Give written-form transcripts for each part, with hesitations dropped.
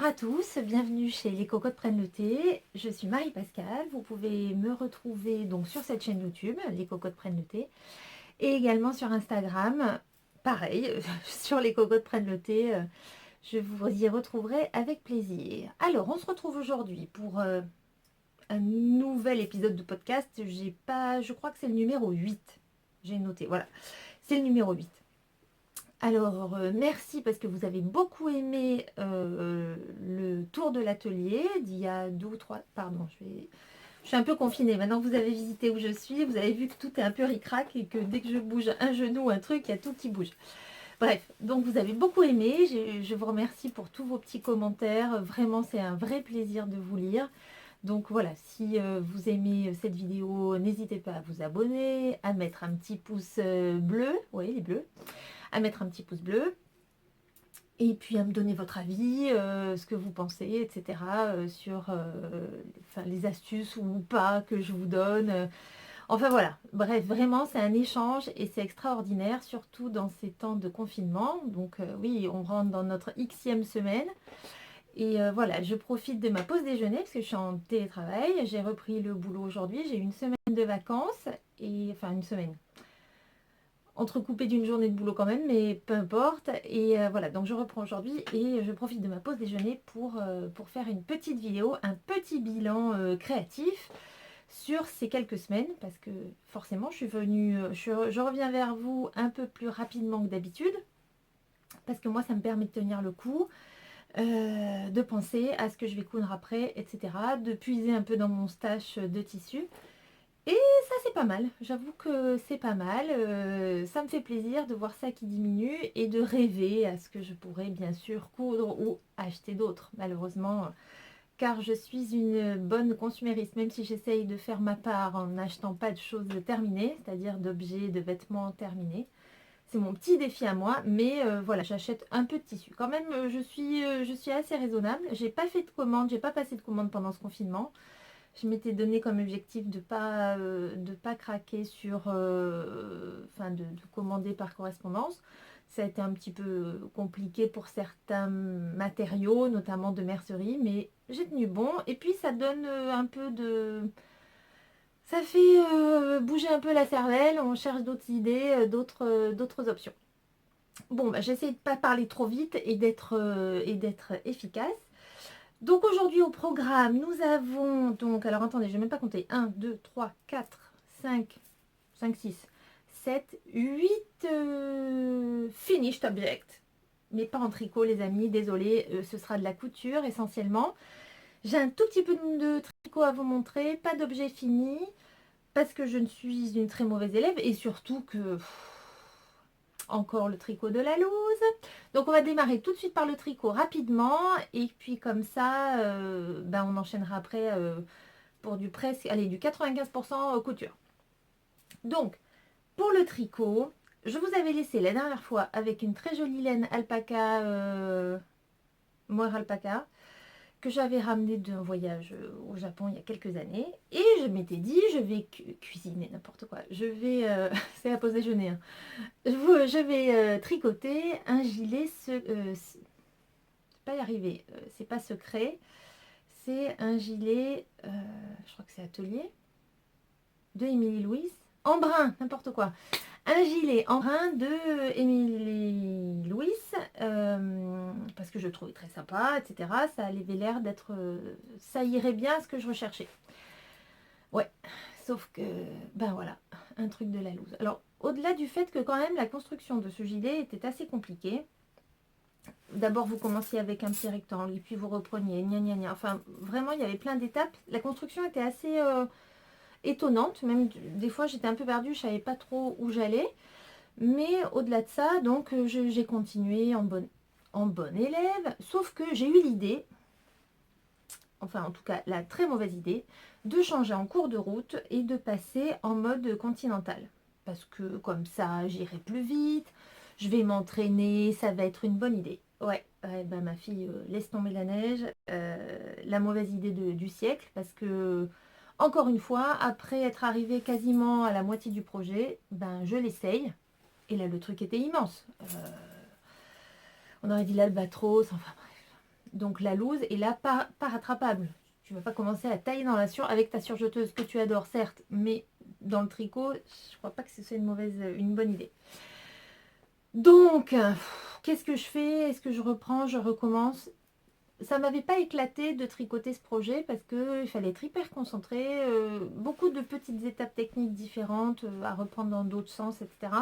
à tous, bienvenue chez Les Cocottes prennent le thé. Je suis Marie-Pascale, vous pouvez me retrouver donc sur cette chaîne YouTube, Les Cocottes prennent le thé, et également sur Instagram, pareil, sur Les Cocottes prennent le thé, je vous y retrouverai avec plaisir. Alors, on se retrouve aujourd'hui pour un nouvel épisode de podcast. Je crois que c'est le numéro 8, j'ai noté, voilà, c'est le numéro 8. Alors, merci parce que vous avez beaucoup aimé le tour de l'atelier d'il y a 2 ou 3... Pardon, je suis un peu confinée. Maintenant que vous avez visité où je suis, vous avez vu que tout est un peu ric-rac et que dès que je bouge un genou, un truc, il y a tout qui bouge. Bref, donc vous avez beaucoup aimé. Je vous remercie pour tous vos petits commentaires. Vraiment, c'est un vrai plaisir de vous lire. Donc voilà, si vous aimez cette vidéo, n'hésitez pas à vous abonner, à mettre un petit pouce bleu, oui, les bleus, à mettre un petit pouce bleu et puis à me donner votre avis, ce que vous pensez, etc. Sur les astuces ou pas que je vous donne. Enfin voilà, bref, vraiment c'est un échange et c'est extraordinaire, surtout dans ces temps de confinement. Donc oui, on rentre dans notre Xème semaine. Et voilà, je profite de ma pause déjeuner parce que je suis en télétravail. J'ai repris le boulot aujourd'hui, j'ai eu une semaine de vacances, et enfin une semaine entrecoupé d'une journée de boulot quand même, mais peu importe. Et voilà, donc je reprends aujourd'hui et je profite de ma pause déjeuner pour faire une petite vidéo, un petit bilan créatif sur ces quelques semaines, parce que forcément je suis venue, je reviens vers vous un peu plus rapidement que d'habitude, parce que moi ça me permet de tenir le coup, de penser à ce que je vais coudre après, etc., de puiser un peu dans mon stash de tissus. Et ça c'est pas mal, j'avoue que c'est pas mal, ça me fait plaisir de voir ça qui diminue et de rêver à ce que je pourrais bien sûr coudre ou acheter d'autres, malheureusement, car je suis une bonne consumériste, même si j'essaye de faire ma part en n'achetant pas de choses terminées, c'est-à-dire d'objets, de vêtements terminés. C'est mon petit défi à moi, mais voilà, j'achète un peu de tissu. Quand même, je suis assez raisonnable, j'ai pas fait de commande, j'ai pas passé de commande pendant ce confinement. Je m'étais donné comme objectif de pas craquer sur, de commander par correspondance. Ça a été un petit peu compliqué pour certains matériaux, notamment de mercerie, mais j'ai tenu bon. Et puis ça donne un peu de... Ça fait bouger un peu la cervelle, on cherche d'autres idées, d'autres options. Bon, bah, j'essaie de pas parler trop vite et d'être efficace. Donc aujourd'hui au programme, nous avons donc, alors attendez, je vais même pas compter, 1, 2, 3, 4, 5, 5, 6, 7, 8 finished objects. Mais pas en tricot les amis, désolé, ce sera de la couture essentiellement. J'ai un tout petit peu de tricot à vous montrer, pas d'objet fini, parce que je ne suis une très mauvaise élève et surtout que... encore le tricot de la loose. Donc on va démarrer tout de suite par le tricot rapidement et puis comme ça on enchaînera après pour du presque, allez, du 95% couture. Donc pour le tricot, je vous avais laissé la dernière fois avec une très jolie laine alpaca, moire alpaca, que j'avais ramené d'un voyage au Japon il y a quelques années. Et je m'étais dit, je vais cuisiner n'importe quoi. Je vais, c'est la pause déjeuner, hein. Je vais tricoter un gilet, pas y arriver, c'est pas secret, c'est un gilet, je crois que c'est Atelier, de Émilie Louise, en brun, n'importe quoi. Un gilet en brun de Émilie Louise, parce que je le trouvais très sympa, etc. Ça avait l'air d'être, ça irait bien à ce que je recherchais. Ouais, sauf que, ben voilà, un truc de la loose. Alors, au-delà du fait que quand même la construction de ce gilet était assez compliquée, d'abord vous commenciez avec un petit rectangle et puis vous repreniez, gna gna gna. Enfin, vraiment, il y avait plein d'étapes. La construction était assez étonnante, même des fois j'étais un peu perdue, je savais pas trop où j'allais. Mais au-delà de ça, donc j'ai continué en bonne élève, sauf que j'ai eu l'idée, enfin en tout cas la très mauvaise idée, de changer en cours de route et de passer en mode continental. Parce que comme ça, j'irai plus vite, je vais m'entraîner, ça va être une bonne idée. Ouais, bah, ma fille, laisse tomber la neige, la mauvaise idée du siècle, parce que, encore une fois, après être arrivée quasiment à la moitié du projet, ben je l'essaye. Et là, le truc était immense. On aurait dit l'albatros, enfin bref. Donc la loose est là pas rattrapable. Tu ne vas pas commencer à tailler dans la avec ta surjeteuse que tu adores, certes, mais dans le tricot, je crois pas que ce soit une bonne idée. Donc, qu'est-ce que je fais? Est-ce que je reprends, je recommence? Ça m'avait pas éclaté de tricoter ce projet parce qu'il fallait être hyper concentré, beaucoup de petites étapes techniques différentes à reprendre dans d'autres sens, etc.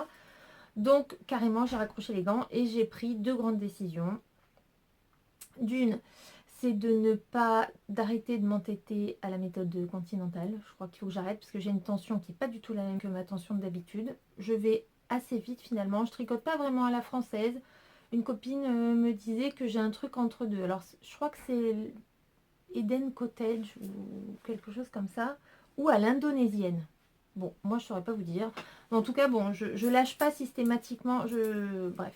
Donc, carrément, j'ai raccroché les gants et j'ai pris deux grandes décisions. D'une, c'est de ne pas d'arrêter de m'entêter à la méthode continentale. Je crois qu'il faut que j'arrête parce que j'ai une tension qui n'est pas du tout la même que ma tension d'habitude. Je vais assez vite finalement. Je tricote pas vraiment à la française. Une copine me disait que j'ai un truc entre deux. Alors je crois que c'est Eden Cottage ou quelque chose comme ça. Ou à l'indonésienne. Bon, moi je saurais pas vous dire. Mais en tout cas, bon, je lâche pas systématiquement. Bref.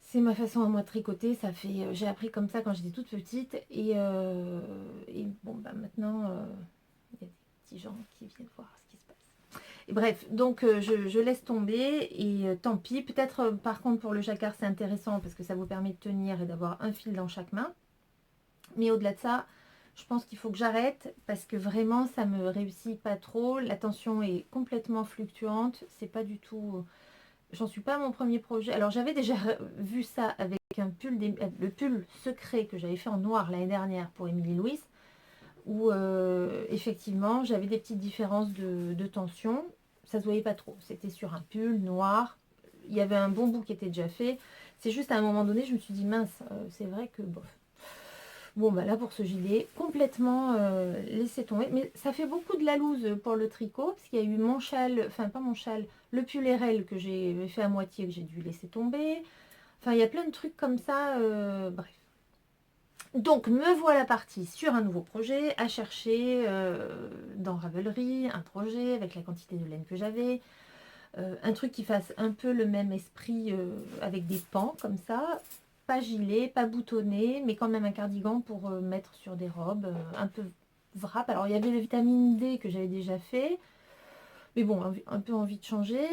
C'est ma façon à moi de tricoter, ça fait, j'ai appris comme ça quand j'étais toute petite et bon bah maintenant il y a des petits gens qui viennent voir ce qui se passe. Et bref, donc je laisse tomber et tant pis. Peut-être par contre pour le jacquard c'est intéressant parce que ça vous permet de tenir et d'avoir un fil dans chaque main. Mais au-delà de ça, je pense qu'il faut que j'arrête parce que vraiment ça me réussit pas trop. La tension est complètement fluctuante, c'est pas du tout. J'en suis pas à mon premier projet. Alors j'avais déjà vu ça avec un pull, le pull secret que j'avais fait en noir l'année dernière pour Émilie Louis, où effectivement j'avais des petites différences de tension. Ça se voyait pas trop. C'était sur un pull noir. Il y avait un bon bout qui était déjà fait. C'est juste à un moment donné, je me suis dit mince, c'est vrai que bof. Bon bah là pour ce gilet, complètement laissé tomber. Mais ça fait beaucoup de la loose pour le tricot, parce qu'il y a eu mon châle, enfin pas mon châle, le pull RL que j'ai fait à moitié, que j'ai dû laisser tomber. Enfin il y a plein de trucs comme ça, bref. Donc me voilà partie sur un nouveau projet, à chercher dans Ravelry, un projet avec la quantité de laine que j'avais. Un truc qui fasse un peu le même esprit avec des pans comme ça, pas gilet, pas boutonné, mais quand même un cardigan pour mettre sur des robes, un peu wrap. Alors il y avait le vitamine D que j'avais déjà fait, mais bon, un peu envie de changer.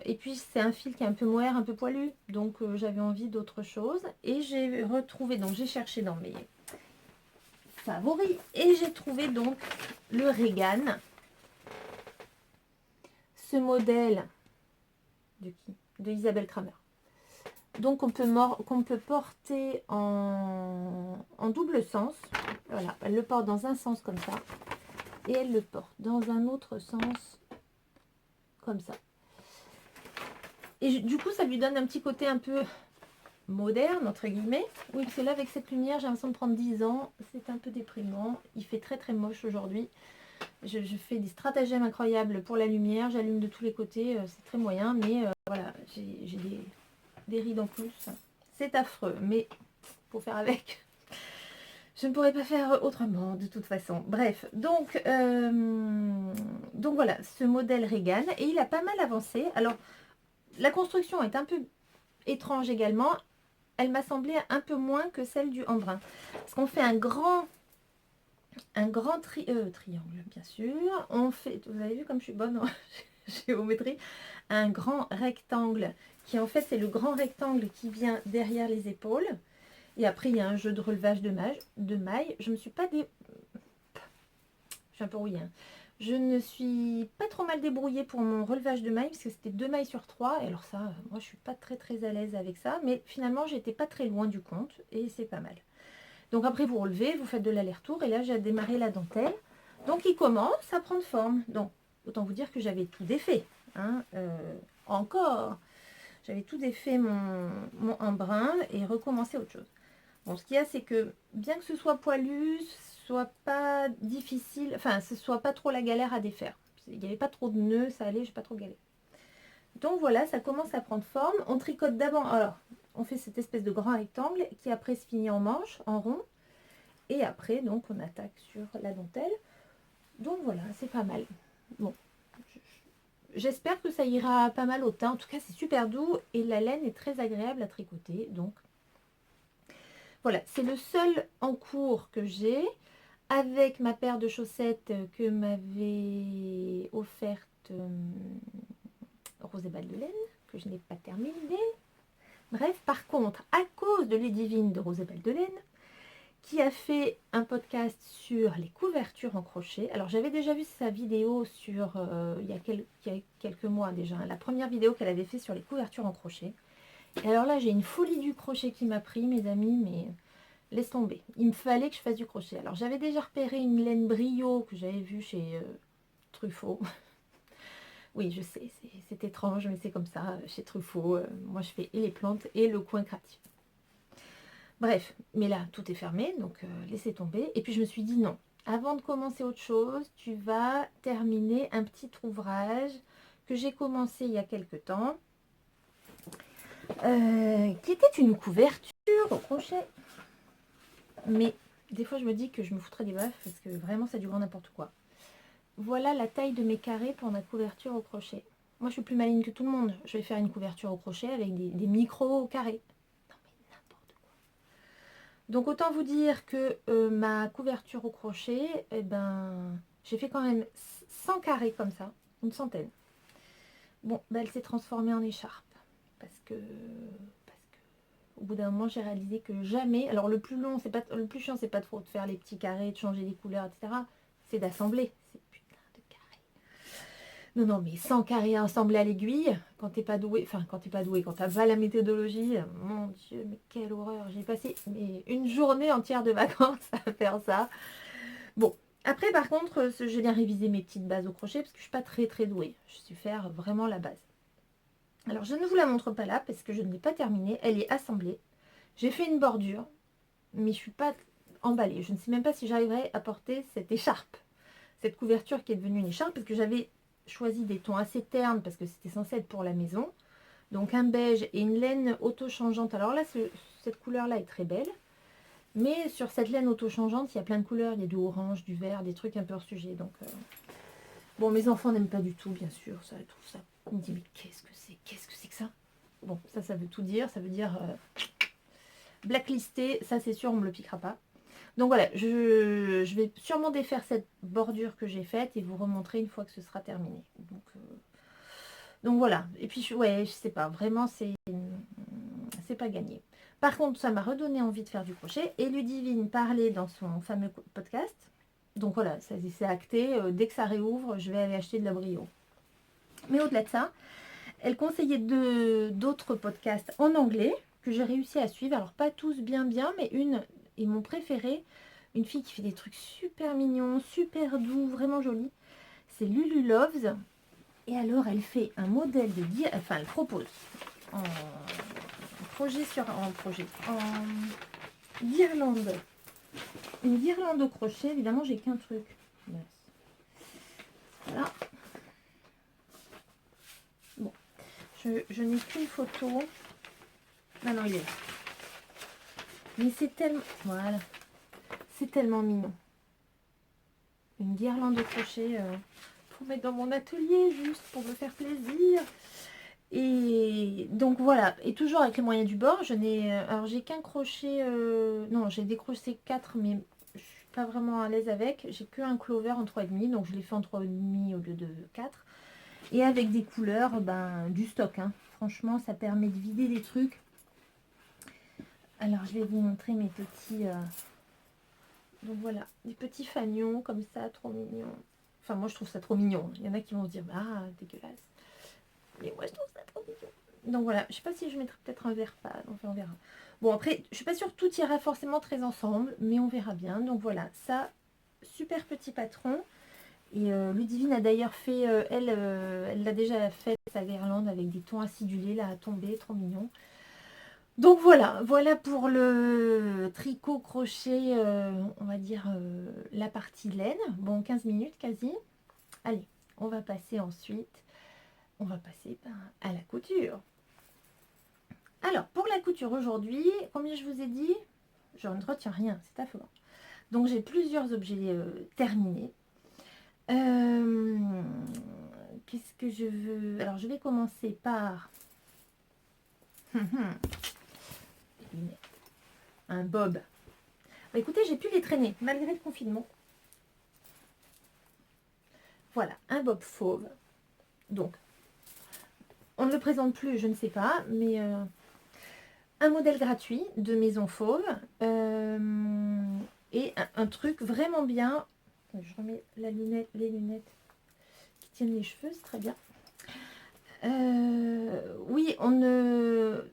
Et puis c'est un fil qui est un peu moire, un peu poilu, donc j'avais envie d'autre chose. Et j'ai retrouvé, donc j'ai cherché dans mes favoris, et j'ai trouvé donc le Regan. Ce modèle de qui? De Isabelle Kramer. Donc on peut porter en double sens. Voilà, elle le porte dans un sens comme ça. Et elle le porte dans un autre sens comme ça. Et du coup, ça lui donne un petit côté un peu moderne, entre guillemets. Oui, parce que là, avec cette lumière, j'ai l'impression de prendre 10 ans. C'est un peu déprimant. Il fait très très moche aujourd'hui. Je fais des stratagèmes incroyables pour la lumière. J'allume de tous les côtés. C'est très moyen, mais voilà, j'ai des rides en plus. C'est affreux, mais faut faire avec. Je ne pourrais pas faire autrement de toute façon. Bref, donc voilà, ce modèle Regan. Et il a pas mal avancé. Alors, la construction est un peu étrange également. Elle m'a semblé un peu moins que celle du embrun. Parce qu'on fait un grand triangle, bien sûr. On fait, vous avez vu comme je suis bonne en géométrie, un grand rectangle qui en fait c'est le grand rectangle qui vient derrière les épaules. Et après il y a un jeu de relevage de mailles. Je me suis pas je suis un peu rouillée, hein. Je ne suis pas trop mal débrouillée pour mon relevage de mailles parce que c'était 2 mailles sur 3. Et alors ça, moi je suis pas très très à l'aise avec ça. Mais finalement j'étais pas très loin du compte et c'est pas mal. Donc après vous relevez, vous faites de l'aller-retour et là j'ai démarré la dentelle. Donc il commence à prendre forme. Donc autant vous dire que j'avais tout défait, hein, encore. J'avais tout défait mon embrun et recommencé autre chose. Bon, ce qu'il y a, c'est que bien que ce soit poilu, ce soit pas difficile, enfin, ce soit pas trop la galère à défaire. Il n'y avait pas trop de nœuds, ça allait, j'ai pas trop galéré. Donc voilà, ça commence à prendre forme. On tricote d'abord, alors, on fait cette espèce de grand rectangle qui après se finit en manche, en rond. Et après, donc, on attaque sur la dentelle. Donc voilà, c'est pas mal. Bon, j'espère que ça ira pas mal au teint. En tout cas, c'est super doux et la laine est très agréable à tricoter. Donc voilà, c'est le seul en cours que j'ai avec ma paire de chaussettes que m'avait offerte Rosé Balle de laine, que je n'ai pas terminée. Bref, par contre, à cause de Ludivine de Rosabelle Delaine, qui a fait un podcast sur les couvertures en crochet. Alors j'avais déjà vu sa vidéo sur il y a quelques mois déjà, hein, la première vidéo qu'elle avait fait sur les couvertures en crochet. Et alors là j'ai une folie du crochet qui m'a pris, mes amis, mais laisse tomber. Il me fallait que je fasse du crochet. Alors j'avais déjà repéré une laine Brio que j'avais vue chez Truffaut. Oui, je sais, c'est étrange, mais c'est comme ça, chez Truffaut. Moi je fais et les plantes et le coin créatif. Bref, mais là, tout est fermé, donc laissez tomber. Et puis je me suis dit non, avant de commencer autre chose, tu vas terminer un petit ouvrage que j'ai commencé il y a quelque temps, qui était une couverture au crochet. Mais des fois, je me dis que je me foutrais des baffes parce que vraiment, c'est du grand n'importe quoi. Voilà la taille de mes carrés pour ma couverture au crochet. Moi, je suis plus maligne que tout le monde. Je vais faire une couverture au crochet avec des micros carrés. Non, mais n'importe quoi. Donc autant vous dire que ma couverture au crochet, eh ben, j'ai fait quand même 100 carrés comme ça, une centaine. Bon, ben, elle s'est transformée en écharpe parce que au bout d'un moment j'ai réalisé que jamais. Alors le plus long, c'est pas le plus chiant, c'est pas trop de faire les petits carrés, de changer les couleurs, etc. C'est d'assembler ces putains de carrés. Non, non, mais 100 carrés assemblés à l'aiguille, quand t'es pas doué, enfin quand t'es pas doué, quand t'as pas la méthodologie, mon Dieu, mais quelle horreur. J'ai passé une journée entière de vacances à faire ça. Bon, après par contre, j'ai bien révisé mes petites bases au crochet parce que je suis pas très douée. Je sais faire vraiment la base. Alors je ne vous la montre pas là parce que je ne l'ai pas terminée. Elle est assemblée. J'ai fait une bordure, mais je suis pas emballée. Je ne sais même pas si j'arriverai à porter cette écharpe. Cette couverture qui est devenue une écharpe parce que j'avais choisi des tons assez ternes parce que c'était censé être pour la maison. Donc un beige et une laine auto-changeante. Alors là, cette couleur-là est très belle. Mais sur cette laine auto-changeante, il y a plein de couleurs. Il y a du orange, du vert, des trucs un peu hors sujet. Donc, bon, mes enfants n'aiment pas du tout, bien sûr. Ça, tout ça. Ils me disent, mais qu'est-ce que c'est? Qu'est-ce que c'est que ça? Bon, ça veut tout dire. Ça veut dire blacklisté. Ça, c'est sûr, on ne me le piquera pas. Donc voilà, je vais sûrement défaire cette bordure que j'ai faite et vous remontrer une fois que ce sera terminé. Donc voilà. Et puis, ouais, je sais pas. Vraiment, c'est pas gagné. Par contre, ça m'a redonné envie de faire du crochet. Et Ludivine parlait dans son fameux podcast. Donc voilà, ça c'est acté. Dès que ça réouvre, je vais aller acheter de la Brio. Mais au-delà de ça, elle conseillait d'autres podcasts en anglais que j'ai réussi à suivre. Alors pas tous bien, mais une est mon préféré. Une fille qui fait des trucs super mignons, super doux, vraiment jolis. C'est Lulu Loves. Et alors, elle fait un modèle de enfin, elle propose en guirlande. Une guirlande au crochet, évidemment, j'ai qu'un truc. Voilà. Bon, je n'ai qu'une photo. Ah non, il est là. Mais c'est tellement... Voilà. C'est tellement mignon. Une guirlande au crochet pour mettre dans mon atelier, juste pour me faire plaisir. Et donc voilà, et toujours avec les moyens du bord, alors j'ai qu'un crochet, non j'ai décroché 4 mais je suis pas vraiment à l'aise avec, j'ai qu'un clover en 3,5 donc je l'ai fait en 3,5 au lieu de 4 et avec des couleurs, ben du stock, hein. Franchement ça permet de vider des trucs. Alors je vais vous montrer mes petits, donc voilà, des petits fanions comme ça, trop mignons. Enfin moi je trouve ça trop mignon, il y en a qui vont se dire, ah dégueulasse. Mais moi, je trouve ça trop mignon. Donc voilà, je sais pas si je mettrai peut-être un vert pâle. Enfin, on verra. Bon, après, je suis pas sûre que tout ira forcément très ensemble, mais on verra bien. Donc voilà, ça, super petit patron. Et Ludivine a d'ailleurs fait, elle l'a déjà fait, sa guirlande avec des tons acidulés, là, à tomber, trop mignon. Donc voilà pour le tricot crochet, on va dire la partie laine. Bon, 15 minutes quasi. Allez, on va passer ensuite. On va passer à la couture. Alors, pour la couture aujourd'hui, combien je vous ai dit? Je ne retiens rien, c'est affolant. Donc, j'ai plusieurs objets terminés. Qu'est-ce que je veux? Alors, je vais commencer par un bob. Bah, écoutez, j'ai pu les traîner, malgré le confinement. Voilà, un bob fauve. Donc, on ne le présente plus, je ne sais pas, mais un modèle gratuit de Maison Fauve et un truc vraiment bien. Je remets les lunettes qui tiennent les cheveux, c'est très bien. Oui,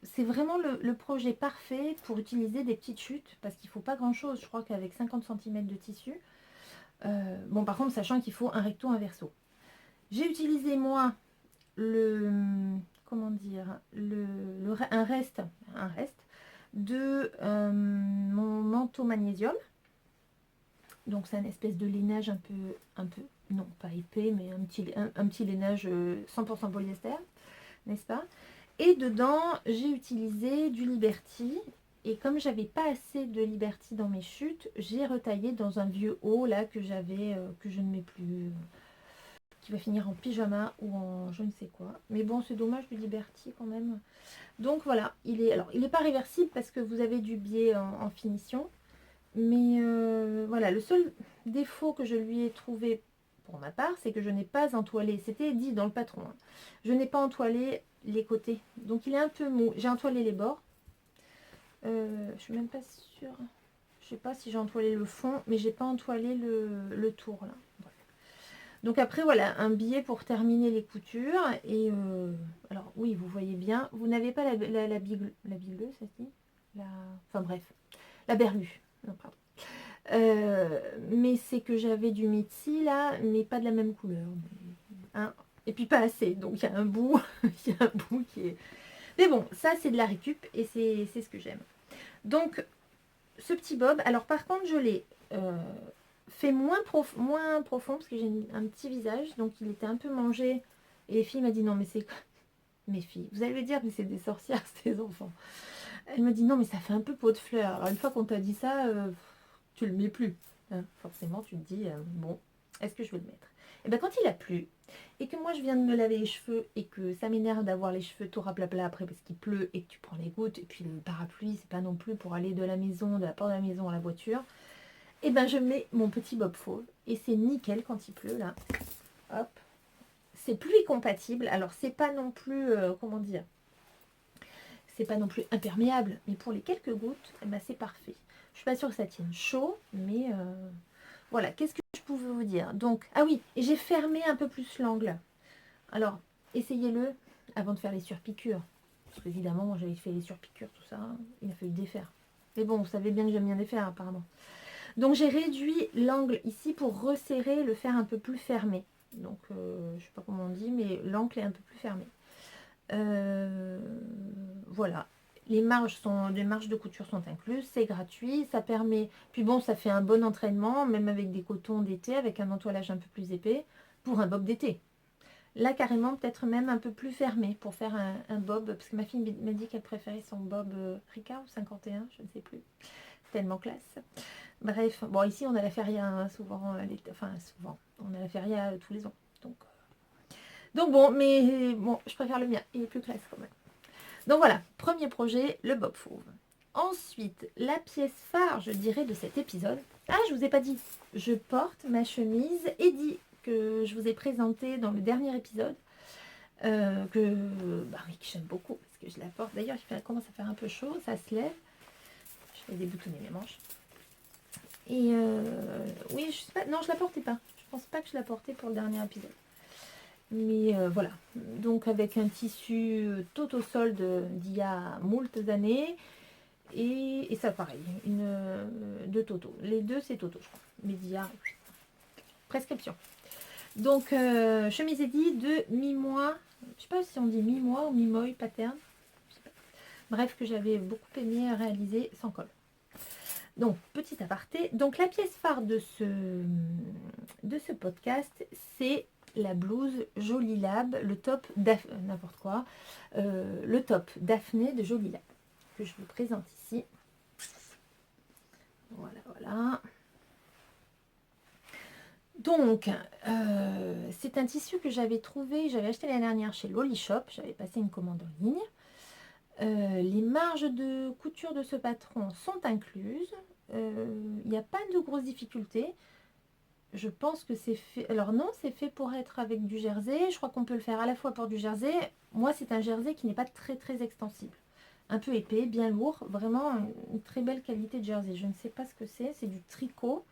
c'est vraiment le projet parfait pour utiliser des petites chutes parce qu'il ne faut pas grand chose. Je crois qu'avec 50 cm de tissu. Bon, par contre, sachant qu'il faut un recto, un verso. J'ai utilisé moi comment dire, un reste de mon manteau magnésium. Donc c'est une espèce de lainage un peu, non pas épais, mais un petit lainage 100% polyester, n'est-ce pas? Et dedans, j'ai utilisé du Liberty. Et comme j'avais pas assez de Liberty dans mes chutes, j'ai retaillé dans un vieux haut là que j'avais, que je ne mets plus, qui va finir en pyjama ou en je ne sais quoi. Mais bon, c'est dommage du Liberty quand même. Donc voilà, il est pas réversible parce que vous avez du biais en finition. Mais voilà, le seul défaut que je lui ai trouvé pour ma part, c'est que je n'ai pas entoilé. C'était dit dans le patron. Hein. Je n'ai pas entoilé les côtés. Donc il est un peu mou. J'ai entoilé les bords. Je suis même pas sûre. Je sais pas si j'ai entoilé le fond, mais j'ai pas entoilé le tour là. Bref. Donc après voilà, un billet pour terminer les coutures. Et alors oui, vous voyez bien, vous n'avez pas la bigleuse, ça se dit enfin bref, la berlue. Non, pardon. Mais c'est que j'avais du Mitzi là, mais pas de la même couleur. Hein, et puis pas assez. Donc il y a un bout, il y a un bout qui est. Mais bon, ça c'est de la récup et c'est ce que j'aime. Donc ce petit bob, alors par contre je l'ai fait moins profond parce que j'ai un petit visage, donc il était un peu mangé. Et les filles m'ont dit non mais c'est quoi mes filles, vous allez dire mais c'est des sorcières ces enfants. Elle me dit non mais ça fait un peu pot de fleurs. Alors une fois qu'on t'a dit ça, tu le mets plus. Hein, forcément tu te dis bon, est-ce que je vais le mettre? Et bien quand il a plu et que moi je viens de me laver les cheveux et que ça m'énerve d'avoir les cheveux tout raplapla après parce qu'il pleut et que tu prends les gouttes et puis le parapluie c'est pas non plus pour aller de la maison, de la porte de la maison à la voiture. Et ben je mets mon petit bob fauve et c'est nickel quand il pleut là. Hop, c'est pluie compatible. Alors c'est pas non plus comment dire, c'est pas non plus imperméable, mais pour les quelques gouttes, eh ben, c'est parfait. Je suis pas sûre que ça tienne chaud, mais voilà. Qu'est-ce que je pouvais vous dire? Donc, ah oui, et j'ai fermé un peu plus l'angle. Alors, essayez-le avant de faire les surpiqûres. Parce qu'évidemment, moi j'avais fait les surpiqûres, tout ça, hein, il a fallu défaire. Mais bon, vous savez bien que j'aime bien défaire apparemment. Donc j'ai réduit l'angle ici pour resserrer, le faire un peu plus fermé. Donc, je sais pas comment on dit, mais l'angle est un peu plus fermé. Voilà, les marges de couture sont incluses, c'est gratuit, ça permet, puis bon ça fait un bon entraînement, même avec des cotons d'été, avec un entoilage un peu plus épais, pour un bob d'été. Là carrément peut-être même un peu plus fermé pour faire un bob, parce que ma fille m'a dit qu'elle préférait son bob Ricard ou 51, je ne sais plus, tellement classe. Bref, bon ici on a la feria hein, souvent, souvent, on a la feria tous les ans, donc bon, mais bon, je préfère le mien, il est plus classe quand même. Donc voilà, premier projet, le bob fauve. Ensuite, la pièce phare, je dirais, de cet épisode. Ah, je vous ai pas dit, je porte ma chemise Eddie que je vous ai présentée dans le dernier épisode. Oui, que j'aime beaucoup parce que je la porte. D'ailleurs, il commence à faire un peu chaud, ça se lève. Je vais déboutonner mes manches. Et oui, je sais pas, non, je la portais pas. Je pense pas que je la portais pour le dernier épisode. Mais voilà, donc avec un tissu Toto solde d'il y a moult années. Et ça pareil, de Toto. Les deux c'est Toto je crois. Mais d'il y a prescription. Donc chemise Eddie de mi-mois. Je sais pas si on dit mi-mois ou mi-moy pattern. Je sais pas. Bref, que j'avais beaucoup aimé réaliser sans colle. Donc, petit aparté. Donc la pièce phare de ce podcast, c'est la blouse Jolie Lab, le top n'importe quoi, le top Daphné de Jolie Lab que je vous présente ici. Voilà, voilà. Donc, c'est un tissu que j'avais trouvé, j'avais acheté l'année dernière chez Loli Shop, j'avais passé une commande en ligne. Les marges de couture de ce patron sont incluses. Il n'y a pas de grosses difficultés. Je pense que c'est fait... Alors non, c'est fait pour être avec du jersey. Je crois qu'on peut le faire à la fois pour du jersey. Moi, c'est un jersey qui n'est pas très très extensible. un peu épais, bien lourd, vraiment une très belle qualité de jersey. Je ne sais pas ce que c'est du tricot,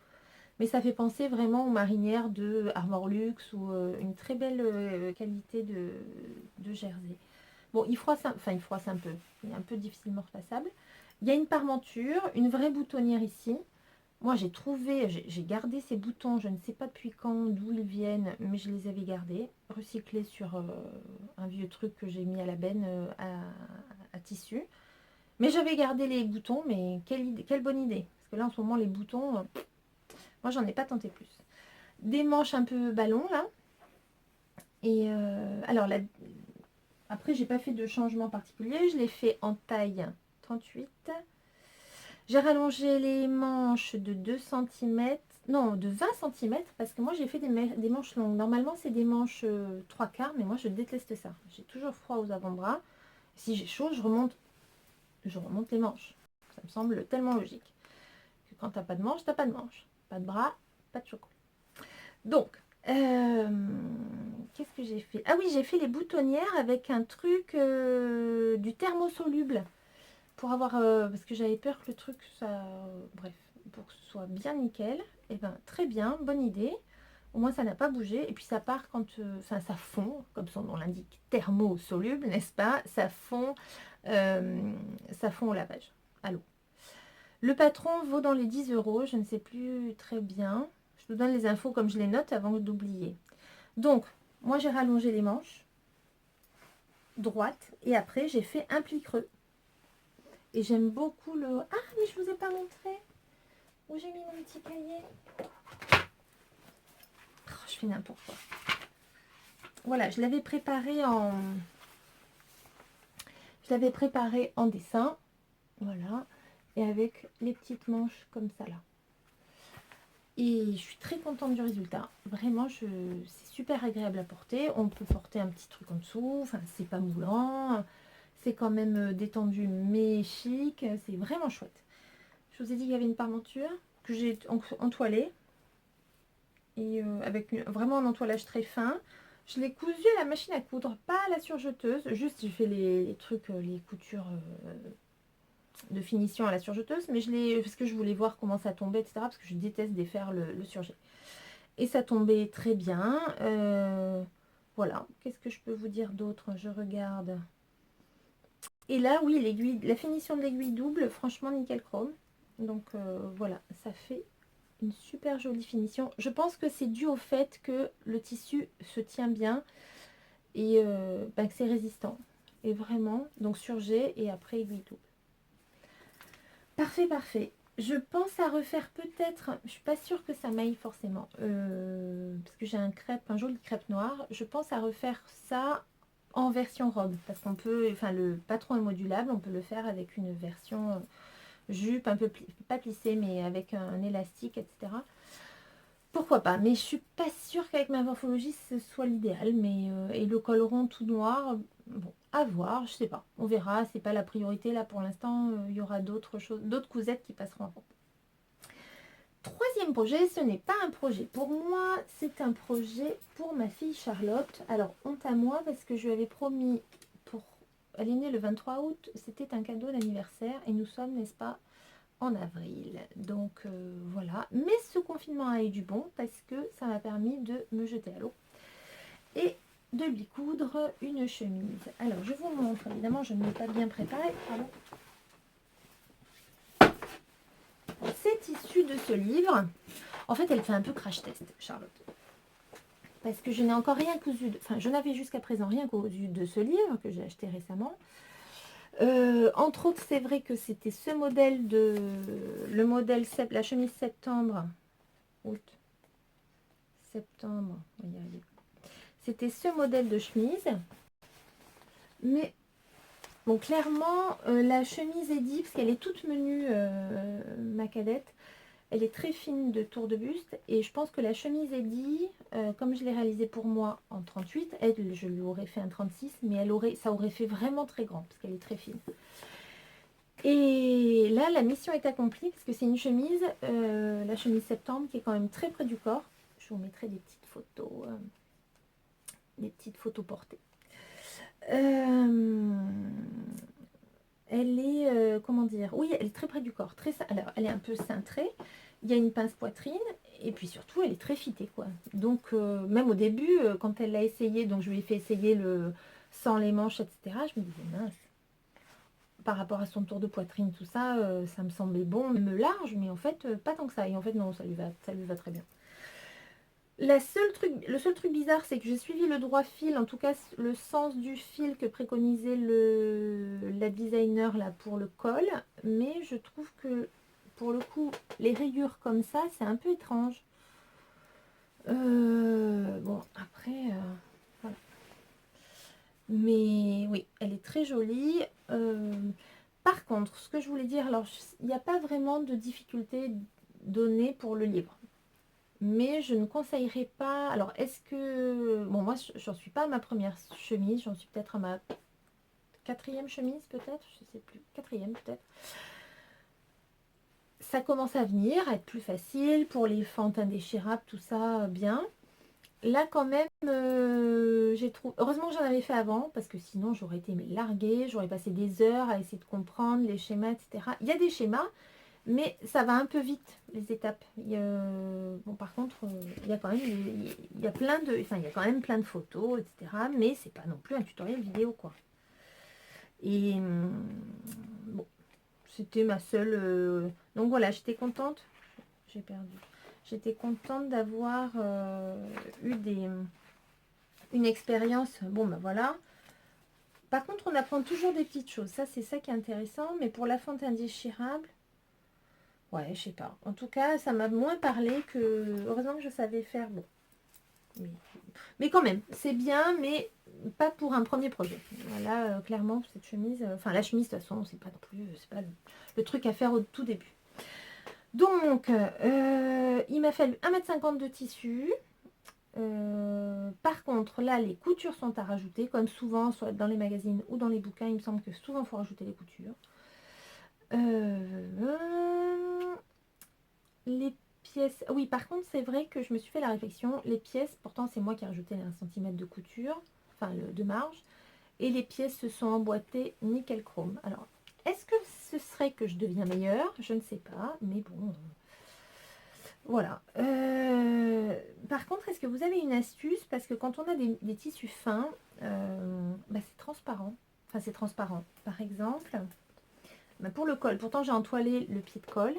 mais ça fait penser vraiment aux marinières de Armor Luxe ou une très belle qualité de jersey. Bon, il froisse un peu, il est un peu difficilement repassable. Il y a une parmenture, une vraie boutonnière ici. Moi, j'ai gardé ces boutons, je ne sais pas depuis quand, d'où ils viennent, mais je les avais gardés, recyclés sur un vieux truc que j'ai mis à la benne à tissu. Mais j'avais gardé les boutons, mais quelle bonne idée. Parce que là, en ce moment, les boutons, moi, j'en ai pas tenté plus. Des manches un peu ballon, là. Et alors, après, j'ai pas fait de changement particulier. Je l'ai fait en taille 38. J'ai rallongé les manches de 2 cm, non, de 20 cm, parce que moi j'ai fait des manches longues. Normalement c'est des manches 3/4, mais moi je déteste ça. J'ai toujours froid aux avant-bras. Si j'ai chaud, je remonte les manches. Ça me semble tellement logique que quand t'as pas de manches, t'as pas de manches. Pas de bras, pas de chocolat. Donc, qu'est-ce que j'ai fait? Ah oui, j'ai fait les boutonnières avec un truc du thermosoluble. Pour avoir, parce que j'avais peur que le truc, ça, bref, pour que ce soit bien nickel. Et ben très bien, bonne idée. Au moins ça n'a pas bougé. Et puis ça part quand, enfin ça fond, comme son nom l'indique, thermosoluble, n'est-ce pas? Ça fond au lavage, à l'eau. Le patron vaut dans les 10 euros, je ne sais plus très bien. Je te donne les infos comme je les note avant d'oublier. Donc, moi j'ai rallongé les manches droites et après j'ai fait un pli creux. Et j'aime beaucoup le... Ah, mais je vous ai pas montré où j'ai mis mon petit cahier. Oh, je fais n'importe quoi. Voilà, je l'avais préparé en... dessin. Voilà. Et avec les petites manches comme ça là. Et je suis très contente du résultat. Vraiment, c'est super agréable à porter. On peut porter un petit truc en dessous. Enfin, c'est pas moulant. C'est quand même détendu mais chic. C'est vraiment chouette. Je vous ai dit qu'il y avait une parmenture que j'ai entoilée. Et avec vraiment un entoilage très fin. Je l'ai cousu à la machine à coudre, pas à la surjeteuse. Juste, j'ai fait les trucs, les coutures de finition à la surjeteuse. Mais parce que je voulais voir comment ça tombait, etc. Parce que je déteste défaire le surjet. Et ça tombait très bien. Voilà. Qu'est-ce que je peux vous dire d'autre? Je regarde. Et là, oui, l'aiguille, la finition de l'aiguille double, franchement, nickel chrome. Donc voilà, ça fait une super jolie finition. Je pense que c'est dû au fait que le tissu se tient bien et bah, que c'est résistant. Et vraiment, donc surjet et après aiguille double. Parfait, parfait. Je pense à refaire peut-être, je suis pas sûre que ça m'aille forcément, parce que j'ai un joli crêpe noir. Je pense à refaire ça en version robe, parce qu'on peut, enfin le patron est modulable, on peut le faire avec une version jupe un peu, pas plissée, mais avec un élastique, etc. Pourquoi pas, mais je suis pas sûre qu'avec ma morphologie ce soit l'idéal, mais et le col rond tout noir, bon, à voir, je sais pas, on verra, c'est pas la priorité là pour l'instant, il y aura d'autres choses, d'autres cousettes qui passeront avant. Troisième projet, ce n'est pas un projet pour moi, c'est un projet pour ma fille Charlotte. Alors honte à moi parce que je lui avais promis, elle est née le 23 août, c'était un cadeau d'anniversaire et nous sommes, n'est-ce pas, en avril. Donc voilà. Mais ce confinement a eu du bon parce que ça m'a permis de me jeter à l'eau et de lui coudre une chemise. Alors je vous montre, évidemment je ne l'ai pas bien préparé. Pardon. C'est issu de ce livre. En fait elle fait un peu crash test, Charlotte. Parce que je n'ai encore rien cousu, enfin je n'avais jusqu'à présent rien cousu de ce livre que j'ai acheté récemment. Entre autres, c'est vrai que c'était ce modèle la chemise septembre, août, septembre, on va y arriver. C'était ce modèle de chemise. Mais bon, clairement, la chemise Eddie, parce qu'elle est toute menue, ma cadette, elle est très fine de tour de buste. Et je pense que la chemise Eddie, comme je l'ai réalisée pour moi en 38, elle, je lui aurais fait un 36, mais ça aurait fait vraiment très grand, parce qu'elle est très fine. Et là, la mission est accomplie parce que c'est une chemise, la chemise septembre, qui est quand même très près du corps. Je vous mettrai des petites photos portées. Elle est, comment dire, oui, elle est très près du corps. Alors, elle est un peu cintrée. Il y a une pince poitrine. Et puis surtout, elle est très fitée, quoi. Donc, même au début, quand elle l'a essayé, donc je lui ai fait essayer le sans les manches, etc. Je me disais, mince, par rapport à son tour de poitrine, tout ça, ça me semblait bon, même large, mais en fait, pas tant que ça. Et en fait, non, ça lui va très bien. Le seul truc bizarre, c'est que j'ai suivi le droit fil, en tout cas le sens du fil que préconisait la designer là pour le col, mais je trouve que pour le coup, les rayures comme ça, c'est un peu étrange. Bon, après, voilà. Mais oui, elle est très jolie. Par contre, ce que je voulais dire, alors il n'y a pas vraiment de difficulté donnée pour le livre. Mais je ne conseillerais pas. Alors, est-ce que. Bon, moi, j'en suis pas à ma première chemise. J'en suis peut-être à ma quatrième chemise, peut-être. Je sais plus. Quatrième, peut-être. Ça commence à venir, à être plus facile pour les fentes indéchirables, tout ça, bien. Là, quand même, j'ai trouvé. Heureusement que j'en avais fait avant, parce que sinon, j'aurais été larguée. J'aurais passé des heures à essayer de comprendre les schémas, etc. Il y a des schémas. Mais ça va un peu vite, les étapes. Bon, par contre, il y a quand même, il y a plein de, enfin, il y a quand même plein de photos, etc. Mais c'est pas non plus un tutoriel vidéo, quoi. Et bon, c'était ma seule. Donc voilà, j'étais contente. J'ai perdu. J'étais contente d'avoir eu une expérience. Bon, ben voilà. Par contre, on apprend toujours des petites choses. Ça, c'est ça qui est intéressant. Mais pour la fente indéchirable. Ouais, je sais pas. En tout cas, ça m'a moins parlé que... Heureusement que je savais faire. Bon. Mais quand même, c'est bien, mais pas pour un premier projet. Voilà, clairement, cette chemise... Enfin, la chemise, de toute façon, c'est pas non plus... C'est pas le truc à faire au tout début. Donc, il m'a fallu 1,50 m de tissu. Par contre, là, les coutures sont à rajouter, comme souvent, soit dans les magazines ou dans les bouquins. Il me semble que souvent, il faut rajouter les coutures. Les pièces... Oui, par contre, c'est vrai que je me suis fait la réflexion. Les pièces, pourtant, c'est moi qui ai rajouté les 1 cm de couture, enfin, de marge. Et les pièces se sont emboîtées nickel chrome. Alors, est-ce que ce serait que je deviens meilleure? Je ne sais pas, mais bon... Voilà. Par contre, est-ce que vous avez une astuce? Parce que quand on a des tissus fins, bah, c'est transparent. Enfin, c'est transparent. Par exemple, bah, pour le col, pourtant j'ai entoilé le pied de col.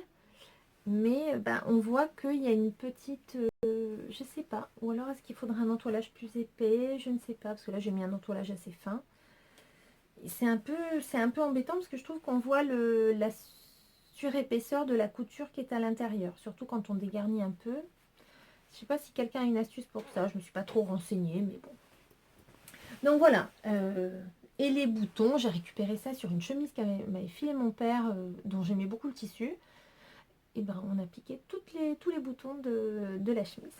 Mais ben, on voit qu'il y a une petite, je sais pas, ou alors est-ce qu'il faudrait un entoilage plus épais, je ne sais pas, parce que là j'ai mis un entoilage assez fin. C'est un peu embêtant parce que je trouve qu'on voit la surépaisseur de la couture qui est à l'intérieur, surtout quand on dégarnit un peu. Je sais pas si quelqu'un a une astuce pour ça, je me suis pas trop renseignée, mais bon. Donc voilà, et les boutons, j'ai récupéré ça sur une chemise m'avait filé mon père, dont j'aimais beaucoup le tissu. Et ben on a piqué tous les boutons de la chemise.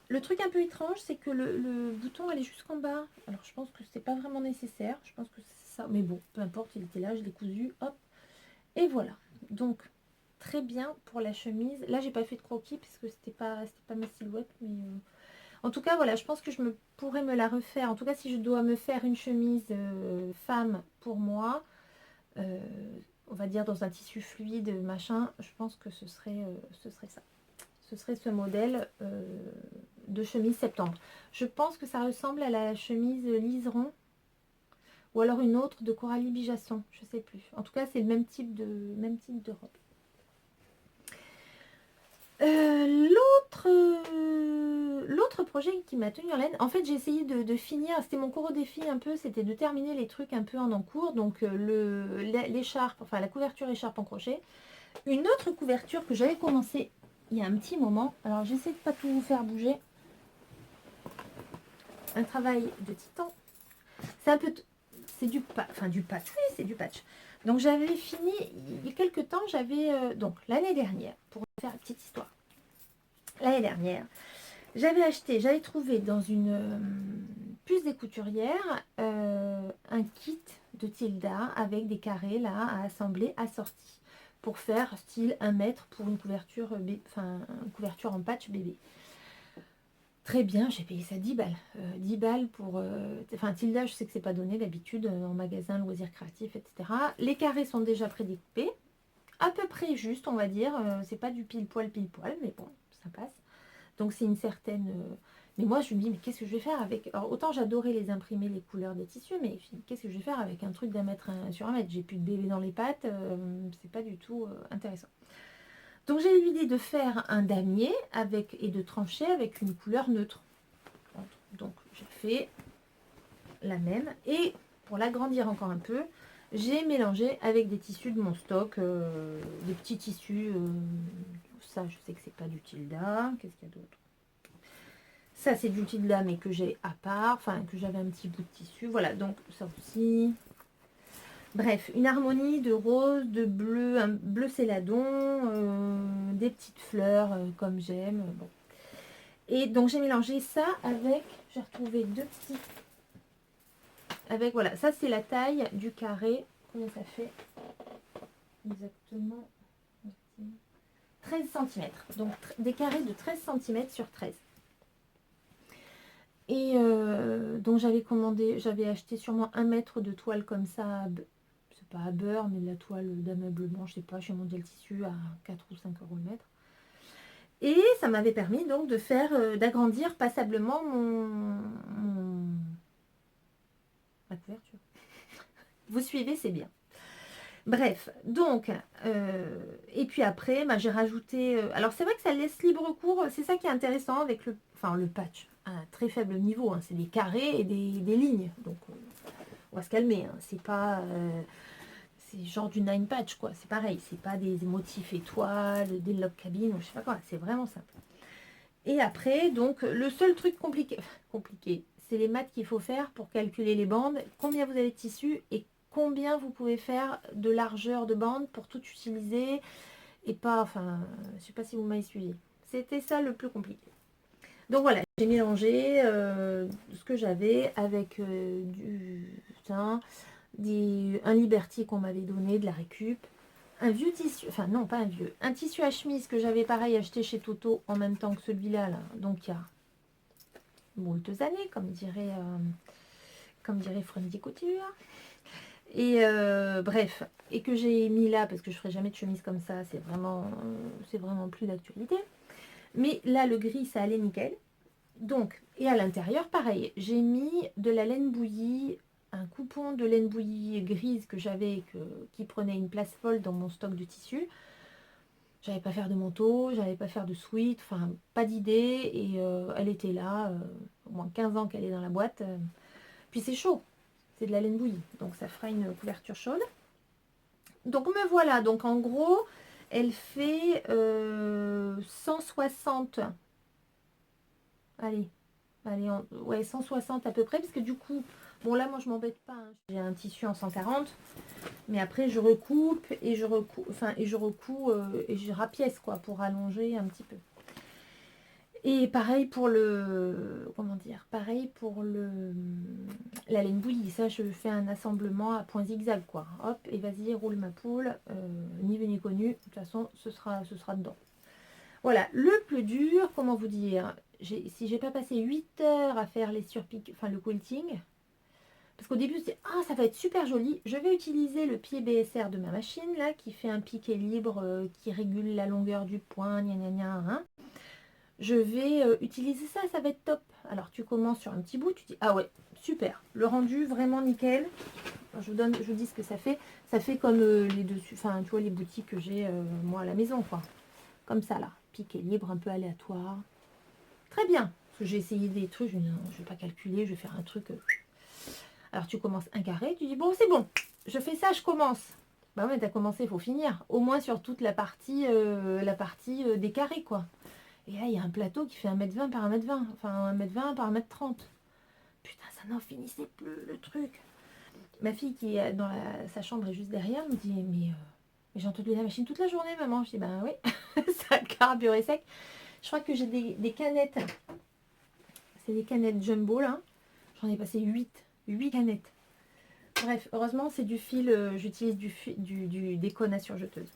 Le truc un peu étrange, c'est que le bouton allait jusqu'en bas. Alors je pense que c'est pas vraiment nécessaire. Je pense que c'est ça. Mais bon, peu importe, il était là, je l'ai cousu. Hop. Et voilà. Donc, très bien pour la chemise. Là, j'ai pas fait de croquis parce que c'était pas ma silhouette. Mais en tout cas, voilà, je pense que pourrais me la refaire. En tout cas, si je dois me faire une chemise femme pour moi, euh, on va dire dans un tissu fluide, machin, je pense que ce serait ça. Ce serait ce modèle de chemise septembre. Je pense que ça ressemble à la chemise liseron ou alors une autre de Coralie Bijasson, je sais plus. En tout cas, c'est le même type de robe. L'autre projet qui m'a tenu en laine, en fait j'ai essayé de finir, c'était mon cours au défi un peu, c'était de terminer les trucs un peu en cours, donc l'écharpe, enfin la couverture écharpe en crochet. Une autre couverture que j'avais commencé il y a un petit moment, alors j'essaie de pas tout vous faire bouger, un travail de titan, c'est un peu, c'est du patch, oui c'est du patch. Donc j'avais fini, il y a quelques temps, j'avais, donc l'année dernière, pour faire une petite histoire, l'année dernière, j'avais trouvé dans une puce des couturières un kit de Tilda avec des carrés là à assembler assortis pour faire style 1 mètre pour une couverture, une couverture en patch bébé. très bien, j'ai payé ça 10 balles. 10 balles pour... Enfin, Tilda, je sais que c'est pas donné d'habitude en magasin, loisirs créatifs, etc. Les carrés sont déjà prédécoupés. À peu près juste, on va dire. C'est pas du pile-poil, mais bon, ça passe. Donc c'est une certaine... Mais moi, je me dis, mais qu'est-ce que je vais faire avec... Alors, autant j'adorais les imprimer, les couleurs des tissus, mais qu'est-ce que je vais faire avec un truc d'un mètre sur un mètre? J'ai plus de bébé dans les pattes, c'est pas du tout intéressant. Donc j'ai eu l'idée de faire un damier avec, et de trancher avec une couleur neutre. Donc j'ai fait la même. Et pour l'agrandir encore un peu, j'ai mélangé avec des tissus de mon stock, des petits tissus. Ça, je sais que c'est pas du Tilda. Qu'est-ce qu'il y a d'autre? Ça, c'est du Tilda, mais que j'ai à part. Enfin, que j'avais un petit bout de tissu. Voilà, donc ça aussi. Bref, une harmonie de rose, de bleu, un bleu céladon, des petites fleurs comme j'aime. Bon. Et donc j'ai mélangé ça avec, j'ai retrouvé deux petits, avec, voilà, ça c'est la taille du carré. Combien ça fait exactement? 13 cm. Donc des carrés de 13 cm sur 13. Et donc j'avais acheté sûrement 1 mètre de toile comme ça, c'est pas à beurre, mais de la toile d'ameublement, je sais pas, chez Mondial Tissu à 4 ou 5 euros le mètre. Et ça m'avait permis donc de faire, d'agrandir passablement ma couverture. Vous suivez, c'est bien. Bref, donc, et puis après, bah, j'ai rajouté... alors c'est vrai que ça laisse libre cours, c'est ça qui est intéressant avec le patch, à un très faible niveau, hein, c'est des carrés et des lignes, donc on va se calmer, hein, c'est pas... c'est genre du 9 patch, quoi, c'est pareil, c'est pas des motifs étoiles, des log cabines, ou je sais pas quoi, c'est vraiment simple. Et après, donc, le seul truc compliqué, c'est les maths qu'il faut faire pour calculer les bandes, combien vous avez de tissu et combien vous pouvez faire de largeur de bande pour tout utiliser et pas, enfin, je sais pas si vous m'avez suivi. C'était ça le plus compliqué. Donc voilà, j'ai mélangé ce que j'avais avec un Liberty qu'on m'avait donné, de la récup, un vieux tissu, enfin non pas un vieux, un tissu à chemise que j'avais pareil acheté chez Toto en même temps que celui-là, là. Donc il y a moultes années, comme dirait Frandy Couture. Et bref, et que j'ai mis là parce que je ferai jamais de chemise comme ça, c'est vraiment plus d'actualité. Mais là le gris ça allait nickel. Donc, et à l'intérieur pareil, j'ai mis de la laine bouillie, un coupon de laine bouillie grise que j'avais qui prenait une place folle dans mon stock de tissu. J'avais pas faire de manteau, j'avais pas faire de sweat, enfin pas d'idée, et elle était là, au moins 15 ans qu'elle est dans la boîte. Puis c'est chaud, c'est de la laine bouillie, donc ça fera une couverture chaude. Donc me voilà, donc en gros, elle fait 160, allez, ouais 160 à peu près, parce que du coup, bon là moi je m'embête pas, hein. J'ai un tissu en 140, mais après je recoupe et je recouds, et je rapièce quoi pour allonger un petit peu. Et pareil pour la laine bouillie, ça je fais un assemblement à point zigzag quoi. Hop, et vas-y, roule ma poule, ni vu ni connu, de toute façon ce sera dedans. Voilà, le plus dur, comment vous dire, si j'ai pas passé 8 heures à faire les surpiques, enfin le quilting, parce qu'au début c'était ça va être super joli, je vais utiliser le pied BSR de ma machine là, qui fait un piqué libre, qui régule la longueur du point, gna gna gna, hein. Je vais utiliser ça, ça va être top. Alors tu commences sur un petit bout, tu dis ah ouais, super, le rendu vraiment nickel. Alors, je vous dis ce que ça fait. Ça fait comme les dessus, enfin tu vois les boutiques que j'ai moi à la maison quoi. Comme ça là, piqué libre, un peu aléatoire. Très bien. Parce que j'ai essayé des trucs, je ne vais pas calculer, je vais faire un truc. Alors tu commences un carré, tu dis bon c'est bon, je fais ça, je commence. Bah ouais, t'as commencé, il faut finir. Au moins sur toute la partie des carrés quoi. Et là, il y a un plateau qui fait 1,20 m par 1,20 m. Enfin, 1,20 m par 1,30 m. Putain, ça n'en finissait plus, le truc. Ma fille qui est dans sa chambre est juste derrière me dit, mais j'ai entendu la machine toute la journée, maman. Je dis, ben oui, ça a carburé sec. Je crois que j'ai des canettes. C'est des canettes jumbo, là. J'en ai passé 8 canettes. Bref, heureusement, c'est du fil. J'utilise des cônes à surjeteuse.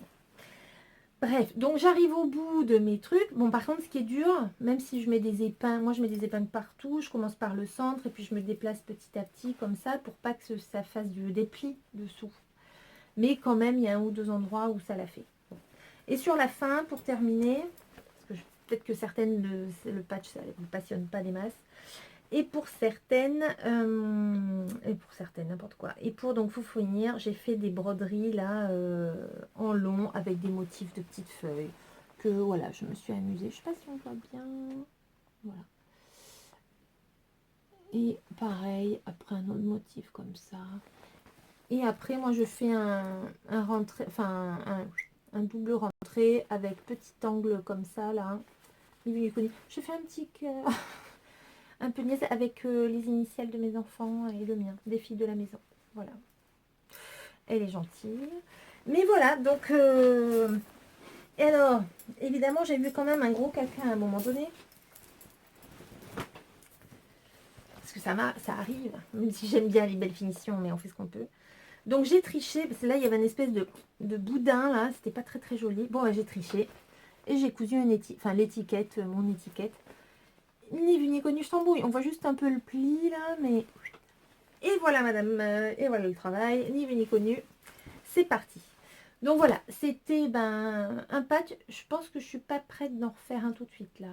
Bref, donc j'arrive au bout de mes trucs. Bon, par contre, ce qui est dur, même si je mets des épingles, moi je mets des épingles partout, je commence par le centre et puis je me déplace petit à petit comme ça pour pas que ça fasse des plis dessous. Mais quand même, il y a un ou deux endroits où ça l'a fait. Bon. Et sur la fin, pour terminer, parce que peut-être que certaines, le patch, ça ne vous passionne pas des masses. Et pour certaines, n'importe quoi. Et pour donc faut finir, j'ai fait des broderies là en long avec des motifs de petites feuilles. Que voilà, je me suis amusée. Je sais pas si on voit bien. Voilà. Et pareil, après un autre motif comme ça. Et après, moi je fais un rentrée, enfin un double rentrée avec petit angle comme ça là. Je fais un petit cœur. Un peu niaise avec les initiales de mes enfants et le mien, des filles de la maison. Voilà. Elle est gentille. Mais voilà, donc... et alors, évidemment, j'ai vu quand même un gros caca à un moment donné. Parce que ça arrive, même si j'aime bien les belles finitions, mais on fait ce qu'on peut. Donc j'ai triché, parce que là, il y avait une espèce de boudin, là. C'était pas très très joli. Bon, j'ai triché. Et j'ai cousu l'étiquette, mon étiquette. Ni vu ni connu, je t'embrouille. On voit juste un peu le pli, là, mais... Et voilà madame, et voilà le travail, ni vu ni connu, c'est parti. Donc voilà, c'était un patch, je pense que je suis pas prête d'en refaire un tout de suite là.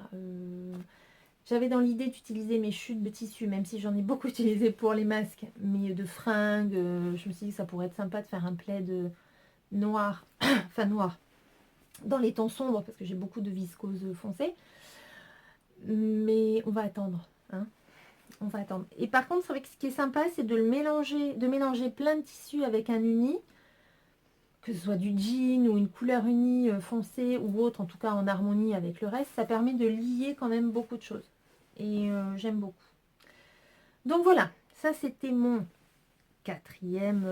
J'avais dans l'idée d'utiliser mes chutes de tissu, même si j'en ai beaucoup utilisé pour les masques, mais de fringues, je me suis dit que ça pourrait être sympa de faire un plaid noir, enfin noir, dans les tons sombres, parce que j'ai beaucoup de viscose foncée. Mais on va attendre, hein. On va attendre. Et par contre, c'est vrai que ce qui est sympa, c'est de mélanger plein de tissus avec un uni, que ce soit du jean ou une couleur unie foncée ou autre, en tout cas en harmonie avec le reste. Ça permet de lier quand même beaucoup de choses. Et j'aime beaucoup. Donc voilà, ça c'était mon quatrième...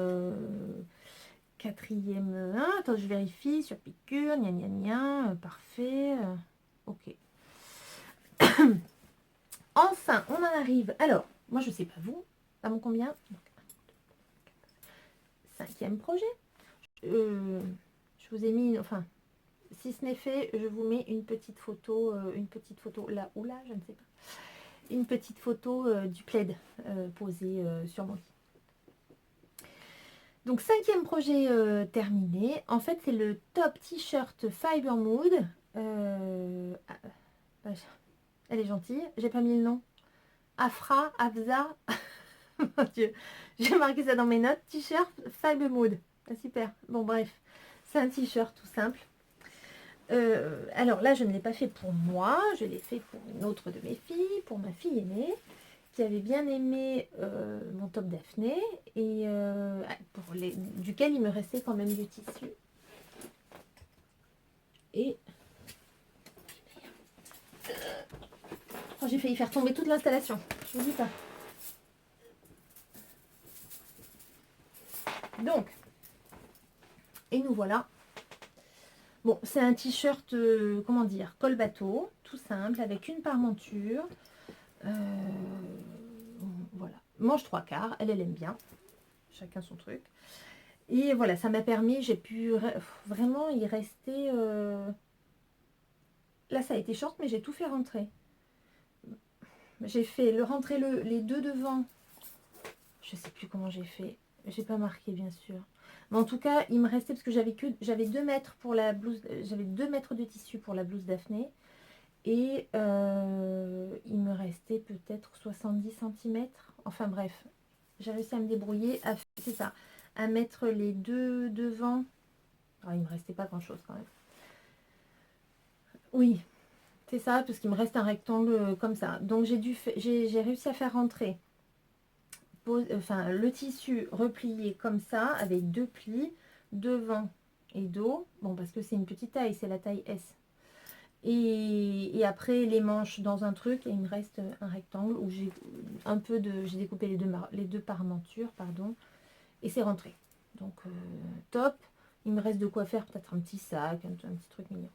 attends, je vérifie sur piqûre, gna gna gna, parfait. Ok. Enfin, on en arrive. Alors, moi je sais pas vous, à mon combien? Cinquième projet. Je vous ai mis, enfin, si ce n'est fait, je vous mets une petite photo là ou là, je ne sais pas. Une petite photo du plaid posé sur mon lit. Donc, cinquième projet terminé. En fait, c'est le top t-shirt Fiber Mood. Elle est gentille. J'ai pas mis le nom. Afza. Mon Dieu. J'ai marqué ça dans mes notes. T-shirt Fiber Mood. Ah, super. Bon, bref. C'est un t-shirt tout simple. Alors là, je ne l'ai pas fait pour moi. Je l'ai fait pour une autre de mes filles, pour ma fille aînée, qui avait bien aimé mon top Daphné et duquel il me restait quand même du tissu. Et j'ai failli faire tomber toute l'installation. Je vous dis pas. Donc, et nous voilà. Bon, c'est un t-shirt, comment dire, col bateau, tout simple, avec une parmenture. Voilà. Manche 3/4, elle aime bien. Chacun son truc. Et voilà, ça m'a permis, j'ai pu vraiment y rester. Là, ça a été short, mais j'ai tout fait rentrer. J'ai fait rentrer les deux devant. Je sais plus comment j'ai fait. J'ai pas marqué, bien sûr. Mais en tout cas, il me restait, parce que j'avais 2 mètres pour la blouse, j'avais 2 mètres de tissu pour la blouse Daphné. Et il me restait peut-être 70 cm. Enfin bref, j'ai réussi à me débrouiller. C'est ça, à mettre les deux devant. Alors, il me restait pas grand chose quand même. Oui, c'est ça, parce qu'il me reste un rectangle comme ça. Donc j'ai réussi à faire rentrer le tissu replié comme ça, avec 2 plis, devant et dos. Bon, parce que c'est une petite taille, c'est la taille S. Et après les manches dans un truc, et il me reste un rectangle où j'ai j'ai découpé les deux parmentures, pardon, et c'est rentré. Donc top. Il me reste de quoi faire peut-être un petit sac, un petit truc mignon.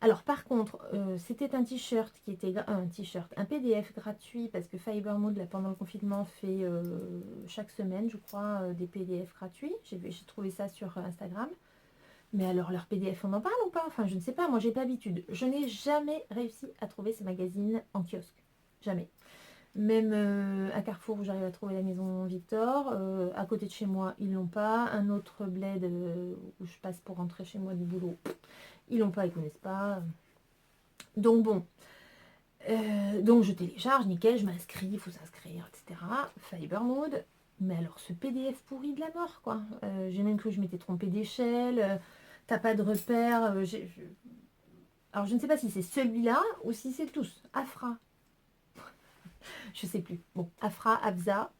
Alors par contre, c'était un t-shirt qui était un PDF gratuit, parce que Fibermood là pendant le confinement fait chaque semaine, je crois, des PDF gratuits. J'ai trouvé ça sur Instagram. Mais alors, leur PDF, on en parle ou pas? Enfin, je ne sais pas, moi j'ai pas l'habitude. Je n'ai jamais réussi à trouver ces magazines en kiosque. Jamais. Même à Carrefour où j'arrive à trouver la maison Victor, à côté de chez moi, ils l'ont pas. Un autre bled où je passe pour rentrer chez moi du boulot, ils l'ont pas, ils connaissent pas. Donc bon, donc je télécharge, nickel, je m'inscris, il faut s'inscrire, etc. Fiber mode. Mais alors ce PDF pourri de la mort, quoi. J'ai même cru que je m'étais trompée d'échelle. T'as pas de repère. Alors je ne sais pas si c'est celui-là ou si c'est tous. Afra. Je sais plus. Bon, Afra, Abza.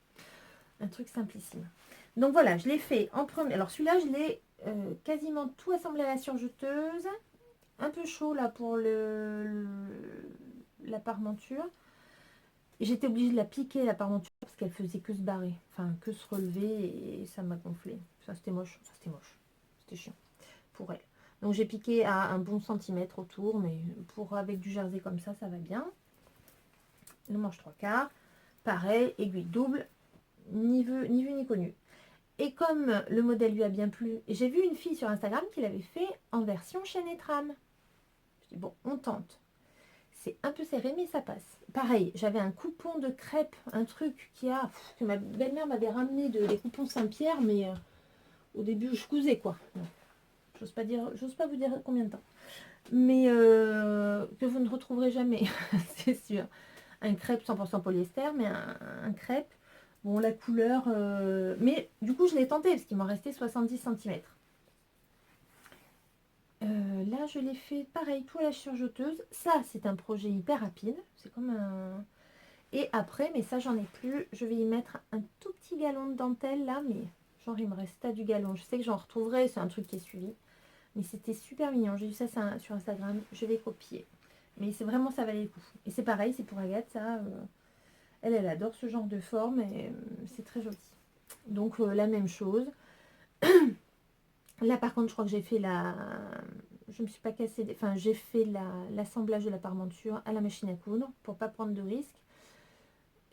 Un truc simplissime. Donc voilà, je l'ai fait en premier. Alors celui-là, je l'ai quasiment tout assemblé à la surjeteuse. Un peu chaud là pour la parmenture. Et j'étais obligée de la piquer la parmenture parce qu'elle faisait que se barrer. Enfin, que se relever et ça m'a gonflé. Ça c'était moche. Ça c'était moche. C'était chiant pour elle. Donc j'ai piqué à un bon centimètre autour. Mais pour avec du jersey comme ça va bien. Le manche 3/4. Pareil, aiguille double. Ni vu ni connu. Et comme le modèle lui a bien plu, j'ai vu une fille sur Instagram qui l'avait fait en version chaîne et trame. Je dis bon, on tente. C'est un peu serré, mais ça passe. Pareil, j'avais un coupon de crêpes, un truc que ma belle-mère m'avait ramené des coupons Saint-Pierre, mais au début je cousais quoi. J'ose pas vous dire combien de temps. Mais que vous ne retrouverez jamais, c'est sûr. Un crêpe 100% polyester, mais un crêpe. Bon, la couleur... mais du coup, je l'ai tenté, parce qu'il m'en restait 70 cm. Là, je l'ai fait pareil, tout à la surjeteuse. Ça, c'est un projet hyper rapide. C'est comme un... Et après, mais ça, j'en ai plus. Je vais y mettre un tout petit galon de dentelle, là. Mais genre, il me reste du galon. Je sais que j'en retrouverai. C'est un truc qui est suivi. Mais c'était super mignon. J'ai vu ça sur Instagram. Je vais copier. Mais c'est vraiment, ça valait le coup. Et c'est pareil, c'est pour Agathe, ça... Elle adore ce genre de forme et c'est très joli. Donc la même chose. Là par contre je crois que j'ai fait je me suis pas cassée. Enfin j'ai fait l'assemblage de la parmenture à la machine à coudre pour pas prendre de risques.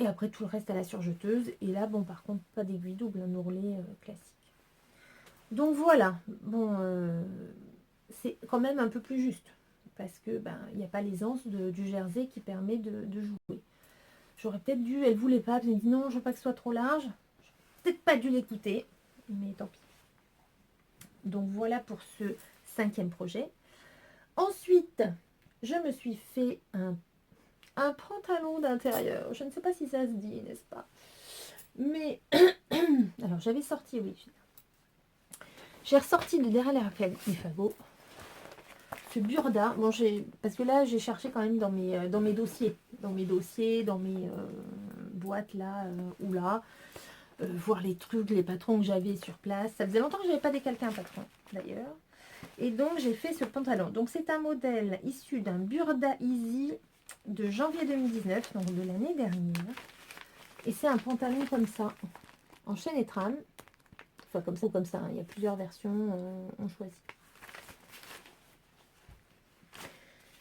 Et après tout le reste à la surjeteuse. Et là bon par contre pas d'aiguille double, un ourlet classique. Donc voilà. Bon c'est quand même un peu plus juste. Parce que il n'y a pas l'aisance du jersey qui permet de jouer. J'aurais peut-être dû, elle voulait pas, elle m'a dit non, je veux pas que ce soit trop large. J'aurais peut-être pas dû l'écouter, mais tant pis. Donc voilà pour ce 5e projet. Ensuite, je me suis fait un pantalon d'intérieur. Je ne sais pas si ça se dit, n'est-ce pas? Mais, alors j'avais sorti, oui. J'ai ressorti de derrière les fagots ce Burda. Bon, parce que là, j'ai cherché quand même dans mes dossiers. Dans mes boîtes là ou là. Voir les trucs, les patrons que j'avais sur place. Ça faisait longtemps que je n'avais pas décalqué un patron, d'ailleurs. Et donc, j'ai fait ce pantalon. Donc, c'est un modèle issu d'un Burda Easy de janvier 2019, donc de l'année dernière. Et c'est un pantalon comme ça, en chaîne et trame. Enfin, comme ça ou comme ça. Hein. Il y a plusieurs versions, on choisit.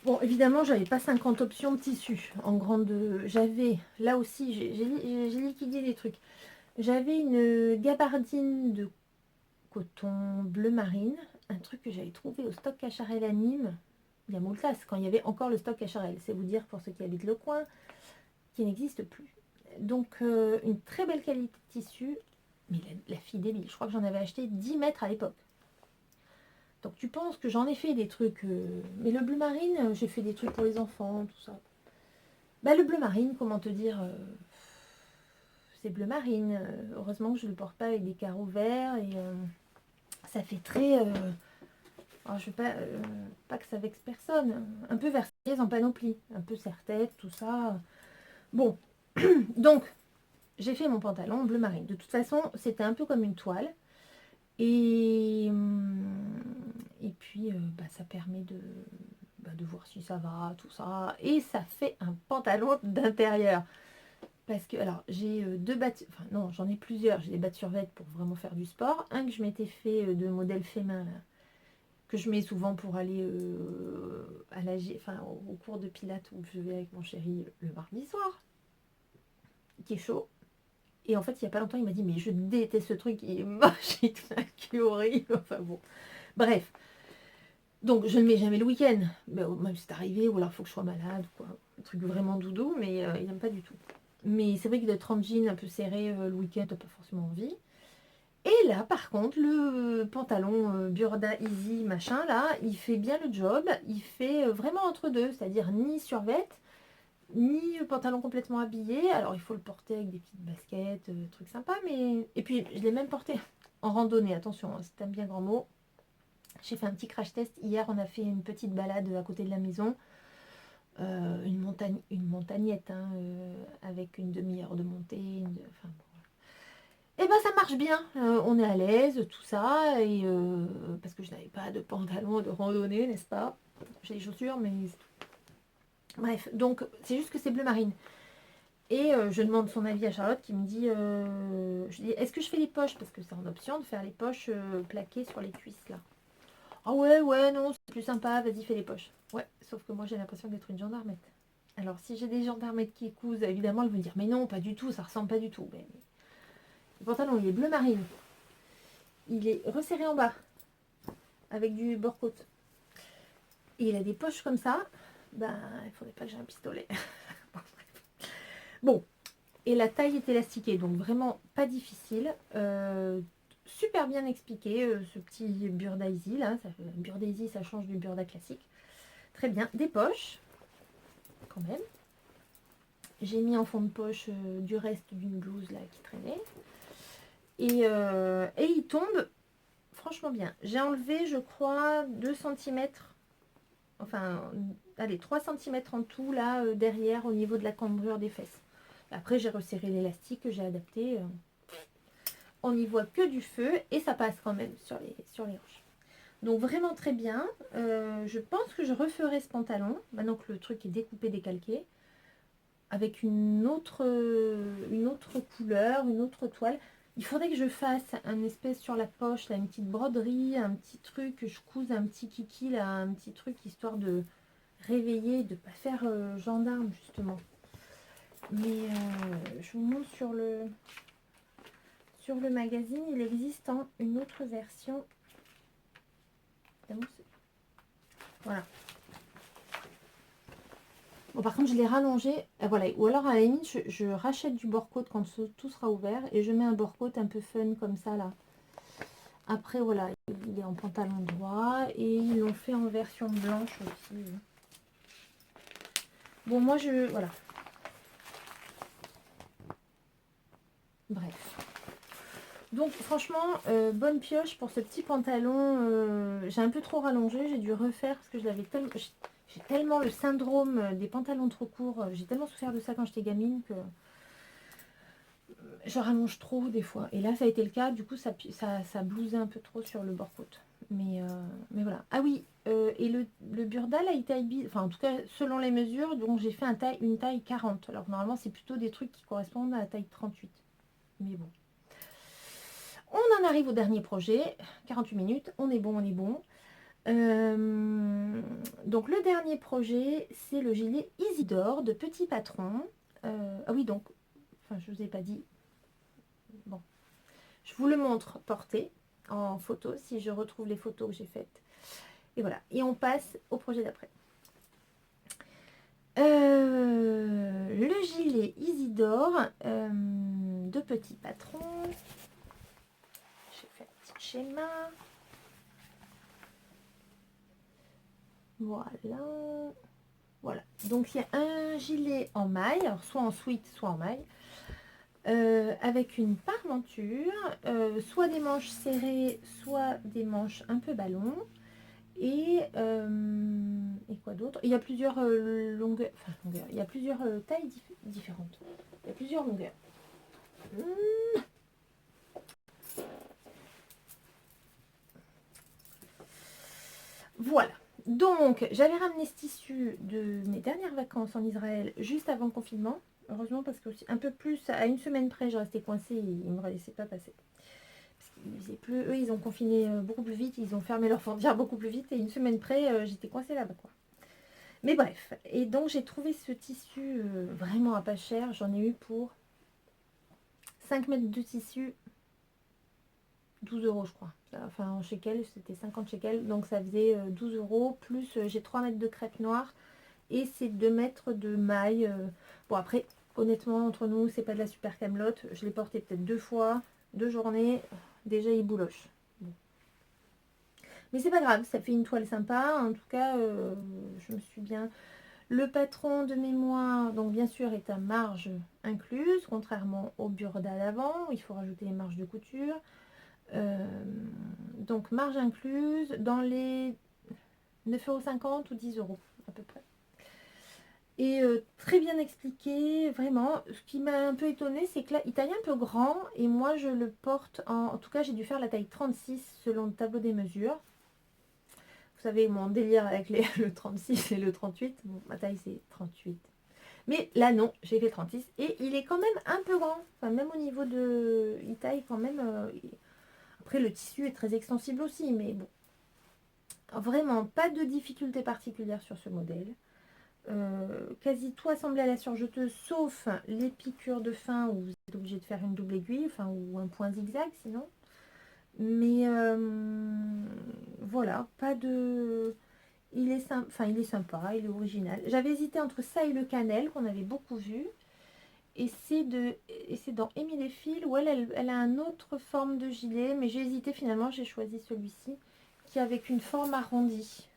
Bon, évidemment, j'avais pas 50 options de tissu. En grande, j'avais, là aussi, j'ai liquidé des trucs. J'avais une gabardine de coton bleu marine, un truc que j'avais trouvé au stock Cacharel à Nîmes, il y a Moultas, quand il y avait encore le stock Cacharel, c'est vous dire pour ceux qui habitent le coin, qui n'existe plus. Donc une très belle qualité de tissu, mais la fille débile, je crois que j'en avais acheté 10 mètres à l'époque. Donc tu penses que j'en ai fait des trucs, mais le bleu marine, j'ai fait des trucs pour les enfants, tout ça. Le bleu marine, comment te dire, c'est bleu marine. Heureusement que je ne le porte pas avec des carreaux verts et ça fait très... alors je veux pas que ça vexe personne. Un peu Versailles en panoplie. Un peu serre-tête, tout ça. Bon, donc j'ai fait mon pantalon bleu marine. De toute façon, c'était un peu comme une toile. Et puis, ça permet de voir si ça va, tout ça. Et ça fait un pantalon d'intérieur. Parce que, alors, j'ai 2 battes... Enfin, non, j'en ai plusieurs. J'ai des battes survêtes pour vraiment faire du sport. Un que je m'étais fait de modèle fait main, là, que je mets souvent pour aller au cours de pilates où je vais avec mon chéri le mardi soir, qui est chaud. Et en fait, il n'y a pas longtemps, il m'a dit, mais je déteste ce truc, il est moche, il est horrible. Enfin bon, bref. Donc je ne mets jamais le week-end, même si c'est arrivé, ou alors il faut que je sois malade, quoi. Un truc vraiment doudou, mais il n'aime pas du tout. Mais c'est vrai que d'être en jean un peu serré le week-end, t'as pas forcément envie. Et là, par contre, le pantalon Burda Easy machin, là, il fait bien le job. Il fait vraiment entre deux, c'est-à-dire ni survêt, ni pantalon complètement habillé. Alors, il faut le porter avec des petites baskets, trucs sympas, mais... Et puis, je l'ai même porté en randonnée, attention, hein, c'est un bien grand mot. J'ai fait un petit crash test. Hier, on a fait une petite balade à côté de la maison. Une montagnette, hein, avec une demi-heure de montée. Enfin, bon. Et ben ça marche bien, on est à l'aise, tout ça, et parce que je n'avais pas de pantalon de randonnée, n'est-ce pas? J'ai des chaussures, mais c'est tout. Bref, donc c'est juste que c'est bleu marine. Et je demande son avis à Charlotte qui me dit, je dis, est-ce que je fais les poches? Parce que c'est en option de faire les poches plaquées sur les cuisses, là. Ah ouais, ouais, non, c'est plus sympa, vas-y, fais les poches. Ouais, sauf que moi j'ai l'impression d'être une gendarmette. Alors si j'ai des gendarmettes qui écousent, évidemment, elles vont me dire, mais non, pas du tout, ça ressemble pas du tout. Mais le pantalon, il est bleu marine. Il est resserré en bas, avec du bord-côte. Et il a des poches comme ça. Ben, il faudrait pas que j'ai un pistolet. Bon, et la taille est élastiquée, donc vraiment pas difficile. Super bien expliqué, ce petit Burda Easy, là. Burda Easy, ça change du Burda classique. Très bien. Des poches, quand même. J'ai mis en fond de poche du reste d'une blouse, là, qui traînait. Et il tombe franchement bien. J'ai enlevé, je crois, 2 centimètres. Enfin, allez, 3 centimètres en tout, là, derrière, au niveau de la cambrure des fesses. Après, j'ai resserré l'élastique que j'ai adapté. On n'y voit que du feu et ça passe quand même sur les hanches. Donc vraiment très bien. Je pense que je referai ce pantalon, maintenant que le truc est découpé, décalqué, avec une autre couleur, une autre toile. Il faudrait que je fasse un espèce sur la poche, là, une petite broderie, un petit truc, que je couse un petit kiki, là, un petit truc, histoire de réveiller, de ne pas faire gendarme, justement. Mais je vous montre sur le magazine, il existe en une autre version. Voilà. Bon, par contre, je l'ai rallongé. Voilà. Ou alors, à la limite, je rachète du bord-côte quand tout sera ouvert et je mets un bord-côte un peu fun comme ça, là. Après, voilà, il est en pantalon droit et ils l'ont fait en version blanche aussi. Bon, moi, voilà. Bref. Donc, franchement, bonne pioche pour ce petit pantalon. J'ai un peu trop rallongé, j'ai dû refaire parce que je l'avais tellement... J'ai tellement le syndrome des pantalons trop courts. J'ai tellement souffert de ça quand j'étais gamine que je rallonge trop des fois. Et là, ça a été le cas. Du coup, ça blousait un peu trop sur le bord-côte. Mais voilà. Ah oui, et le Burda, là, il taille... Enfin, en tout cas, selon les mesures, donc j'ai fait une taille 40. Alors, normalement, c'est plutôt des trucs qui correspondent à la taille 38. Mais bon. On en arrive au dernier projet. 48 minutes. On est bon, on est bon. Donc le dernier projet, c'est le gilet Isidore de Petit Patron. Ah oui, donc, enfin, je vous ai pas dit. Bon, je vous le montre porté en photo, si je retrouve les photos que j'ai faites. Et voilà, et on passe au projet d'après. Le gilet Isidore de Petit Patron. J'ai fait un petit schéma. Voilà. Voilà. Donc il y a un gilet en maille, alors soit en sweat, soit en maille, avec une parmenture, soit des manches serrées, soit des manches un peu ballon. Et quoi d'autre? Il y a plusieurs longueurs, enfin longueurs, il y a plusieurs tailles différentes. Il y a plusieurs longueurs. Voilà. Donc, j'avais ramené ce tissu de mes dernières vacances en Israël juste avant le confinement. Heureusement, parce que un peu plus, à une semaine près, je restais coincée et ils ne me laissaient pas passer. Parce qu'il faisait plus. Eux, ils ont confiné beaucoup plus vite, ils ont fermé leurs frontières beaucoup plus vite et une semaine près, j'étais coincée là-bas, quoi. Mais bref, et donc j'ai trouvé ce tissu vraiment à pas cher. J'en ai eu pour 5 mètres de tissu. 12 euros je crois. Enfin en shekels, c'était 50 shekels. Donc ça faisait 12 euros. Plus j'ai 3 mètres de crêpe noire. Et c'est 2 mètres de maille. Bon après, honnêtement, entre nous, c'est pas de la super camelote. Je l'ai porté peut-être 2 fois, 2 journées. Déjà il bouloche. Bon. Mais c'est pas grave, ça fait une toile sympa. En tout cas, je me suis bien... Le patron de mémoire, donc bien sûr, est à marge incluse, contrairement au burda d'avant, où il faut rajouter les marges de couture. Donc marge incluse dans les 9,50 € ou 10 euros à peu près. Et très bien expliqué, vraiment. Ce qui m'a un peu étonnée, c'est que là, il taille un peu grand et moi je le porte en tout cas, j'ai dû faire la taille 36 selon le tableau des mesures. Vous savez, mon délire avec le 36 et le 38. Bon, ma taille, c'est 38. Mais là, non, j'ai fait 36. Et il est quand même un peu grand. Enfin, même au niveau de... Il taille quand même... Après, le tissu est très extensible aussi. Mais bon, vraiment, pas de difficulté particulière sur ce modèle. Quasi tout assemblé à la surjeteuse, sauf les piqûres de fin où vous êtes obligé de faire une double aiguille, enfin, ou un point zigzag sinon. Mais voilà, pas de... Il est sympa, enfin il est sympa, il est original. J'avais hésité entre ça et le cannelle qu'on avait beaucoup vu. Et c'est dans Émile et Phil où elle a une autre forme de gilet, mais j'ai hésité finalement, j'ai choisi celui-ci qui est avec une forme arrondie.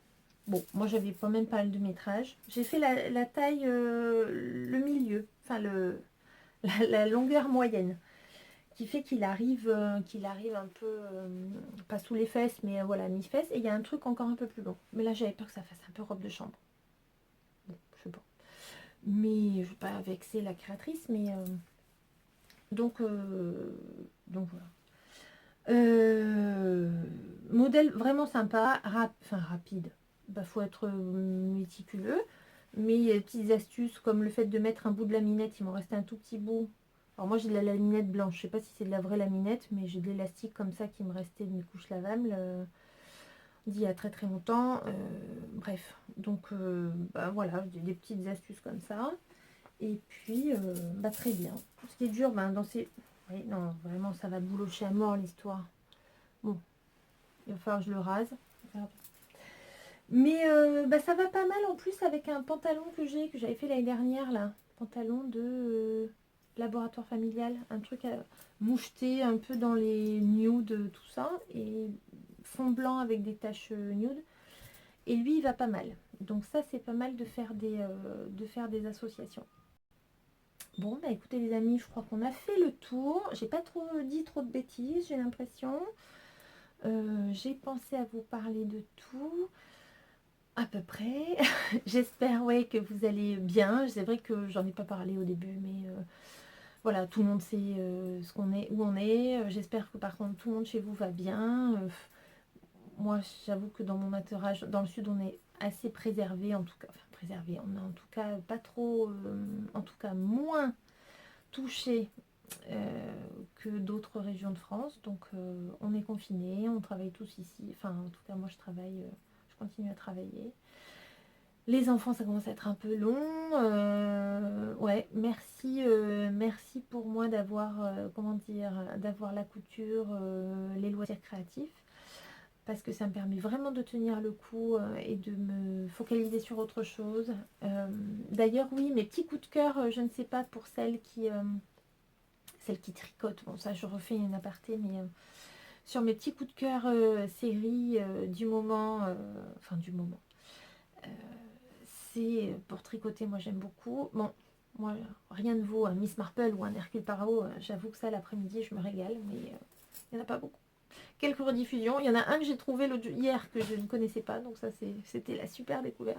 Bon, moi j'avais pas même pas le métrage. J'ai fait la taille, le milieu, enfin la longueur moyenne, qui fait qu'il arrive un peu, pas sous les fesses, mais voilà, mi-fesses. Et il y a un truc encore un peu plus long. Mais là j'avais peur que ça fasse un peu robe de chambre. Bon, je sais pas. Mais je ne veux pas vexer la créatrice, mais donc voilà. Modèle vraiment sympa, enfin rapide. Bah, faut être méticuleux. Mais il y a des petites astuces comme le fait de mettre un bout de laminette. Il m'en restait un tout petit bout. Alors moi j'ai de la laminette blanche. Je sais pas si c'est de la vraie laminette, mais j'ai de l'élastique comme ça qui me restait de mes couches lavables d'il y a très très longtemps. Bref, donc bah, voilà, des petites astuces comme ça. Et puis, bah, très bien. Ce qui est dur, ben, dans ces... Oui, non, vraiment, ça va boulocher à mort l'histoire. Bon, il va falloir que je le rase. Mais bah, ça va pas mal en plus avec un pantalon que j'avais fait l'année dernière, là. Pantalon de laboratoire familial. Un truc moucheté un peu dans les nudes, tout ça. Et fond blanc avec des taches nude. Et lui, il va pas mal. Donc ça, c'est pas mal de faire des associations. Bon, bah écoutez les amis, je crois qu'on a fait le tour. J'ai pas trop dit trop de bêtises, j'ai l'impression. J'ai pensé à vous parler de tout, à peu près. J'espère ouais, que vous allez bien. C'est vrai que j'en ai pas parlé au début, mais voilà, tout le monde sait ce qu'on est, où on est. J'espère que par contre tout le monde chez vous va bien. Moi, j'avoue que dans mon entourage, dans le sud, on est assez préservé, en tout cas. Enfin, préservé, on est en tout cas pas trop, en tout cas moins touché que d'autres régions de France. Donc on est confinés, on travaille tous ici. Enfin en tout cas moi je travaille, je continue à travailler. Les enfants ça commence à être un peu long. Ouais, merci pour moi d'avoir comment dire, d'avoir la couture, les loisirs créatifs. Parce que ça me permet vraiment de tenir le coup et de me focaliser sur autre chose. D'ailleurs, oui, mes petits coups de cœur, je ne sais pas pour celle qui tricote, bon ça je refais une aparté, mais sur mes petits coups de cœur série du moment, enfin du moment, euh, c'est pour tricoter, moi j'aime beaucoup. Bon, moi rien ne vaut un Miss Marple ou un Hercule Poirot, j'avoue que ça l'après-midi je me régale, mais il n'y en a pas beaucoup. Quelques rediffusions, il y en a un que j'ai trouvé hier que je ne connaissais pas, donc ça c'était la super découverte.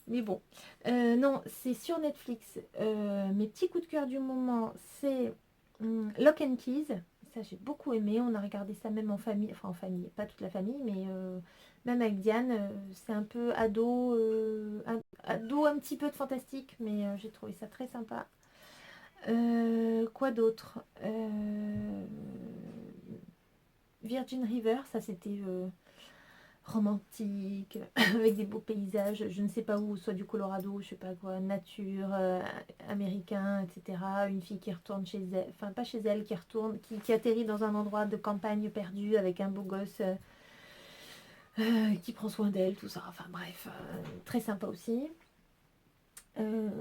Mais bon, non, c'est sur Netflix. Mes petits coups de cœur du moment, c'est Lock and Keys. Ça, j'ai beaucoup aimé. On a regardé ça même en famille. Enfin, en famille, pas toute la famille, mais même avec Diane. C'est un peu ado, ado un petit peu de fantastique, mais j'ai trouvé ça très sympa. Quoi d'autre Virgin River, ça c'était romantique, avec des beaux paysages, je ne sais pas où, soit du Colorado, je sais pas quoi, nature, américain, etc. Une fille qui retourne chez elle, enfin pas chez elle, qui retourne, qui atterrit dans un endroit de campagne perdu avec un beau gosse qui prend soin d'elle, tout ça. Enfin bref, très sympa aussi.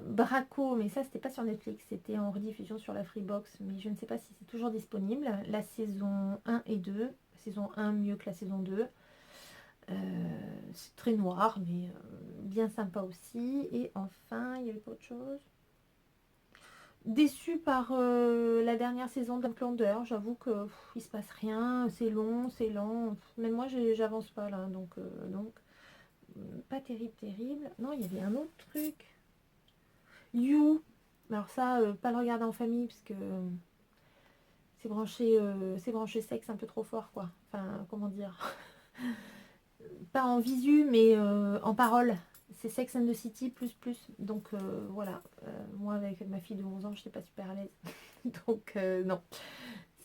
Braco, mais ça c'était pas sur Netflix, c'était en rediffusion sur la Freebox, mais je ne sais pas si c'est toujours disponible. La saison 1 et 2, saison 1 mieux que la saison 2. C'est très noir, mais bien sympa aussi. Et enfin, il y avait pas autre chose. Déçue par la dernière saison d'Outlander, j'avoue que il se passe rien, c'est long, c'est lent. Même moi, j'avance pas là, donc pas terrible, terrible. Non, il y avait un autre truc. You. Alors ça, pas le regarder en famille parce que c'est branché sexe un peu trop fort, quoi. Enfin, comment dire. Pas en visu, mais en parole. C'est Sex and the City plus plus. Donc voilà. Moi avec ma fille de 11 ans, je n'étais pas super à l'aise. Donc non.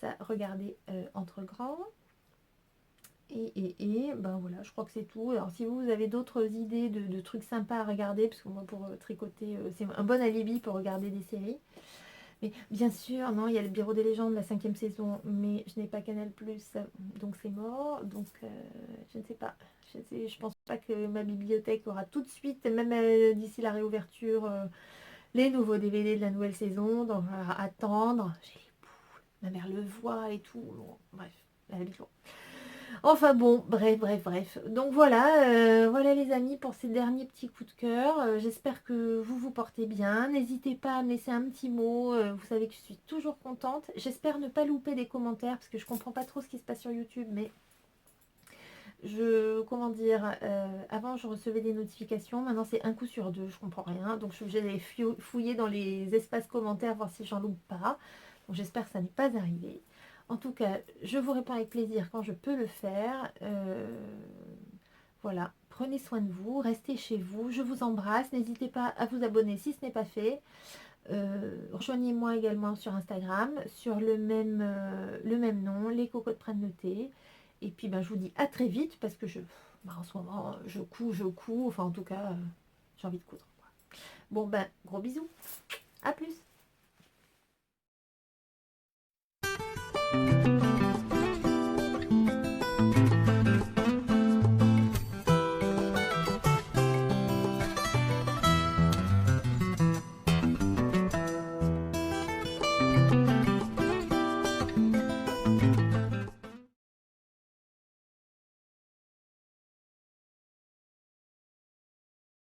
Ça, regardez entre grands. Et ben voilà, je crois que c'est tout. Alors si vous avez d'autres idées de trucs sympas à regarder, parce que moi pour tricoter, c'est un bon alibi pour regarder des séries. Mais bien sûr, non, il y a le Bureau des légendes, la 5e saison, mais je n'ai pas Canal+, donc c'est mort. Donc je ne sais pas. Je pense pas que ma bibliothèque aura tout de suite, même d'ici la réouverture, les nouveaux DVD de la nouvelle saison. Donc on va attendre. J'ai les poules, ma mère le voit et tout. Bon, bref, la vie. Enfin bon, bref. Donc voilà, voilà les amis pour ces derniers petits coups de cœur. J'espère que vous vous portez bien. N'hésitez pas à me laisser un petit mot. Vous savez que je suis toujours contente. J'espère ne pas louper des commentaires parce que je comprends pas trop ce qui se passe sur YouTube. Mais comment dire, avant je recevais des notifications. Maintenant c'est un coup sur deux, je comprends rien. Donc je suis obligée d'aller fouiller dans les espaces commentaires voir si j'en loupe pas. Donc j'espère que ça n'est pas arrivé. En tout cas, je vous réponds avec plaisir quand je peux le faire. Voilà, prenez soin de vous, restez chez vous. Je vous embrasse. N'hésitez pas à vous abonner si ce n'est pas fait. Rejoignez-moi également sur Instagram, sur le même nom, les cocottes prennent le thé. Et puis ben, je vous dis à très vite parce que en ce moment, je couds. Enfin, en tout cas, j'ai envie de coudre, quoi. Bon, ben, gros bisous. À plus.